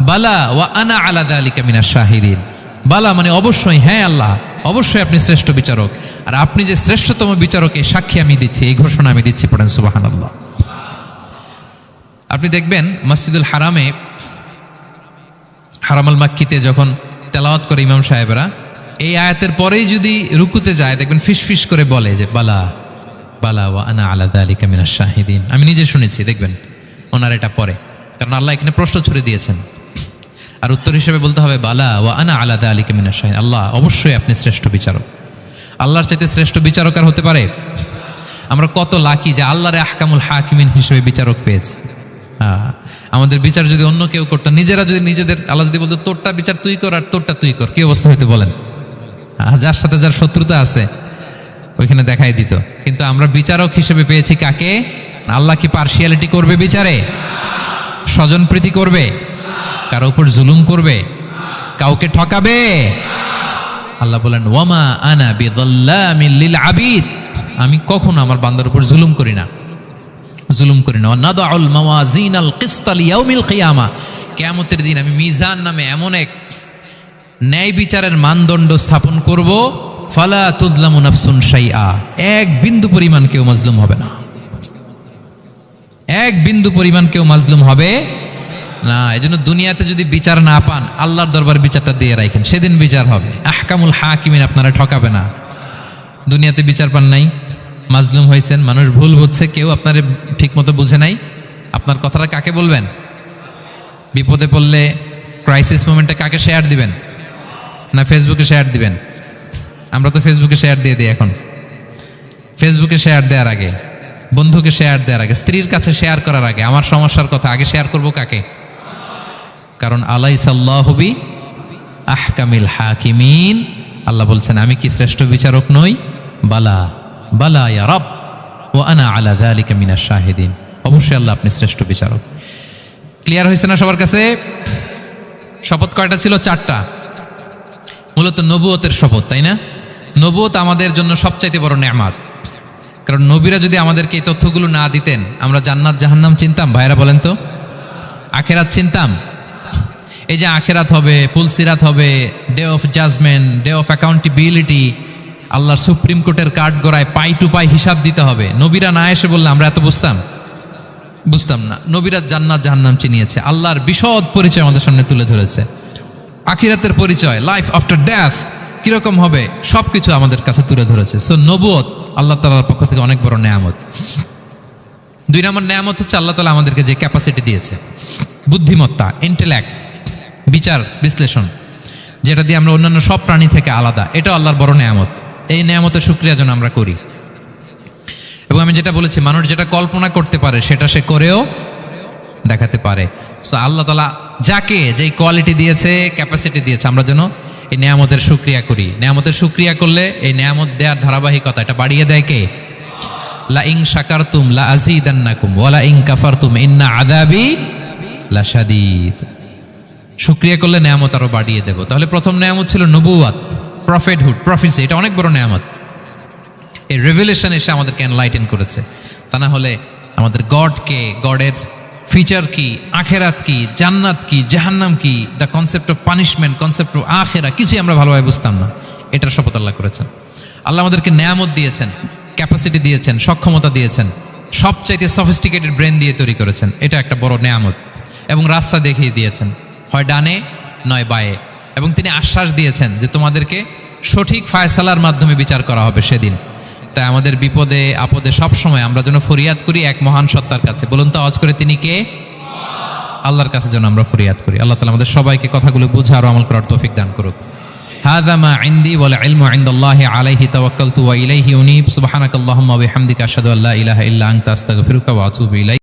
বালা ওয়া আনা আলা যালিকা মিনাশ শাহিদিন। বালা মানে অবশ্যই, হ্যাঁ আল্লাহ অবশ্যই আপনি শ্রেষ্ঠ বিচারক, আর আপনি যে শ্রেষ্ঠতম বিচারক এই সাক্ষী আমি দিচ্ছি, এই ঘোষণা আমি দিচ্ছি। পড়েন সুবহানাল্লাহ। আপনি দেখবেন মসজিদুল হারামে, হারামাল মাক্কিতে যখন তেলাওয়াত করে ইমাম সাহেবরা, এই আয়াতের পরেই যদি রুকুতে যায়, দেখবেন ফিসফিস করে বলে যে বালা বালা ওয়া আনা আলা যালিকা মিনাশ শাহিদিন। আমি নিজে শুনেছি, দেখবেন ওনার এটা পরে, কারণ আল্লাহ এখানে প্রশ্ন ছুড়ে দিয়েছেন। আর উত্তর হিসেবে বলতে হবে বালা ওয়া আনা আলা যালিকা মিনাশ শাহিদিন, আল্লাহ অবশ্যই আপনি শ্রেষ্ঠ বিচারক। আল্লাহর চাইতে শ্রেষ্ঠ বিচারক আর হতে পারে? আমরা কত লাকি যে আল্লাহর আহকামুল হাকিমিন হিসেবে বিচারক পেয়েছি। আমাদের বিচার যদি অন্য কেউ করতো, নিজেরা যদি নিজেদের, আল্লাহ যদি বলতো তোরটা বিচার তুই কর আর তোরটা তুই কর, কি অবস্থা হইতে বলেন? যার সাথে যার শত্রুতা আছে ওইখানে দেখাই দিত। কিন্তু আমরা বিচারক হিসেবে পেয়েছি কাকে? আল্লাহ কি পার্সিয়ালিটি করবে বিচারে? স্বজনপ্রীতি করবে? কারো উপর জুলুম করবে? কাউকে ঠকাবে? আল্লাহ বলেন ওয়ামা আনা বিযাল্লামিল লিল আবিদ, আমি কখনো আমার বান্দার উপর জুলুম করি না, জুলুম করি না। নাদাউল মাওয়াজিনাল কিসতা লিয়াউমিল কিয়ামা, কিয়ামতের দিন আমি মিজান নামে এমন এক ন্যায় বিচারের মানদণ্ড স্থাপন করব, ফালা তুযলামু নাফসুন শাইআ, এক বিন্দু পরিমাণ কেউ মাজলুম হবে না, এক বিন্দু পরিমাণ কেউ মাজলুম হবে না। এজন্য দুনিয়াতে যদি বিচার না পান, আল্লাহর দরবারে বিচারটা দিয়ে রাখেন, সেদিন বিচার হবে। আহকামুল হাকিমিন আপনারা ঠকাবে না। দুনিয়াতে বিচার পান নাই, মাজলুম হয়েছেন, মানুষ ভুল হচ্ছে, কেউ আপনার ঠিক মতো বুঝে নাই, আপনার কথাটা কাকে বলবেন? বিপদে পড়লে ক্রাইসিস মোমেন্টে কাকে শেয়ার দিবেন? না ফেসবুকে শেয়ার দিবেন? আমরা তো ফেসবুকে শেয়ার দিয়ে দিই এখন। ফেসবুকে শেয়ার দেওয়ার আগে, বন্ধুকে শেয়ার দেওয়ার আগে, স্ত্রীর কাছে শেয়ার করার আগে আমার সমস্যার কথা আগে শেয়ার করব কাকে? কারণ আলাইসাল্লাহু বি আহকামিল হাকিমিন, আল্লাহ বলছেন আমি কি শ্রেষ্ঠ বিচারক নই? বালা বালা ইয়া রব ওয়া আনা আলা যালিকা মিনাশ শাহিদিন, অবশ্যই আল্লাহ আপনি শ্রেষ্ঠ বিচারক। ক্লিয়ার হয়েছে না সবার কাছে? শপথ কয়টা ছিল? 4টা। মূলত নবুয়তের শপথ, তাই না? নবুয়ত আমাদের জন্য সবচাইতে বড় নেয়ামত। কারণ নবীরা যদি আমাদেরকে এই তথ্যগুলো না দিতেন, আমরা জান্নাত জাহান্নাম চিনতাম? ভাইরা বলেন তো, আখেরাত চিনতাম? এই যে আখেরাত হবে, পুলসিরাত হবে, day of judgement, day of accountability, আল্লাহর সুপ্রিম কোর্টের কাঠ গড়ায় পাই টু পাই হিসাব দিতে হবে, নবীরা না এসে বললে আমরা এত বুঝতাম না। নবীরা জান্নাত জাহান্নাম চিনিয়েছে, আল্লাহর বিশদ পরিচয় আমাদের সামনে তুলে ধরেছে, আখিরাতের পরিচয়, লাইফ আফটার ডেথ কিরকম হবে সবকিছু আমাদের কাছে তুলে ধরেছে। সো নবুয়ত আল্লাহ তাআলার পক্ষ থেকে অনেক বড় নেয়ামত। 2 নম্বর নেয়ামত হচ্ছে আল্লাহ তাআলা আমাদেরকে যে ক্যাপাসিটি দিয়েছে, বুদ্ধিমত্তা, ইন্টেলেক্ট, বিচার বিশ্লেষণ, যেটা দিয়ে আমরা অন্যান্য সব প্রাণী থেকে আলাদা, এটা আল্লাহর বড় নেয়ামত। এই নেয়ামতের শুকরিয়া যেন আমরা করি। এবং আমি যেটা বলেছি, মানুষ যেটা কল্পনা করতে পারে সেটা সে করেও দেখাতে পারে। সো আল্লাহ তাআলা যাকে যেই কোয়ালিটি দিয়েছে, ক্যাপাসিটি দিয়েছে, আমরা যেন এই নেয়ামতের শুকরিয়া করি। নেয়ামতের শুকরিয়া করলে এই নেয়ামত দেওয়ার ধারাবাহিকতা এটা বাড়িয়ে দেয় কে? লা ইন শাকারতুম লা আযীদান্নাকুম ওয়া লা ইন কাফারতুম ইন্না আযাবি লাশাদীদ। শুকরিয়া করলে নেয়ামত আরো বাড়িয়ে দেব। তাহলে প্রথম নেয়ামত ছিল নবুওয়াত, প্রফেটহুড, প্রফেসি, এটা অনেক বড় নেয়ামত। এই রেভেলেশন এসে আমাদেরকে এনলাইটেন করেছে। তা না হলে আমাদের গডকে, গডের ফিচার কি, আখেরাত কি, জান্নাত কি, জাহান্নাম কি, the concept of punishment, concept of আখেরা, কিছুই আমরা ভালোভাবে বুঝতাম না। এটার শপথ আল্লাহ করেছেন। আল্লাহ আমাদেরকে নেয়ামত দিয়েছেন, ক্যাপাসিটি দিয়েছেন, সক্ষমতা দিয়েছেন, সবচাইতে সফিস্টিকেটেড ব্রেন দিয়ে তৈরি করেছেন, এটা একটা বড় নেয়ামত। এবং রাস্তা দেখিয়ে দিয়েছেন, হয় ডানে নয় বায়ে। এবং তিনি আশ্বাস দিয়েছেন যে তোমাদেরকে সঠিক ফায়সালার মাধ্যমে বিচার করা হবে সেদিন। তাই আমাদের বিপদে আপদে সবসময় আমরা যেন ফরিয়াদ করি এক মহান সত্তার কাছে। বলুন তো আওয়াজ করে, তিনি কে? আল্লাহর কাছে যেন আমরা ফরিয়াদ করি। আল্লাহ তাআলা আমাদের সবাইকে কথাগুলো বুঝা আর আমল করার তৌফিক দান করুক। হাযা মা ইনদি ওয়াল ইলমু ইনদাল্লাহি আলাইহি তাওয়াক্কালতু ওয়া ইলাইহি উনীব। সুবহানাকাল্লাহুম্মা ওয়া বিহামদিকা আশহাদু আল্লা ইলাহা ইল্লা আনতা আস্তাগফিরুকা ওয়া আতুবু ইলাইক।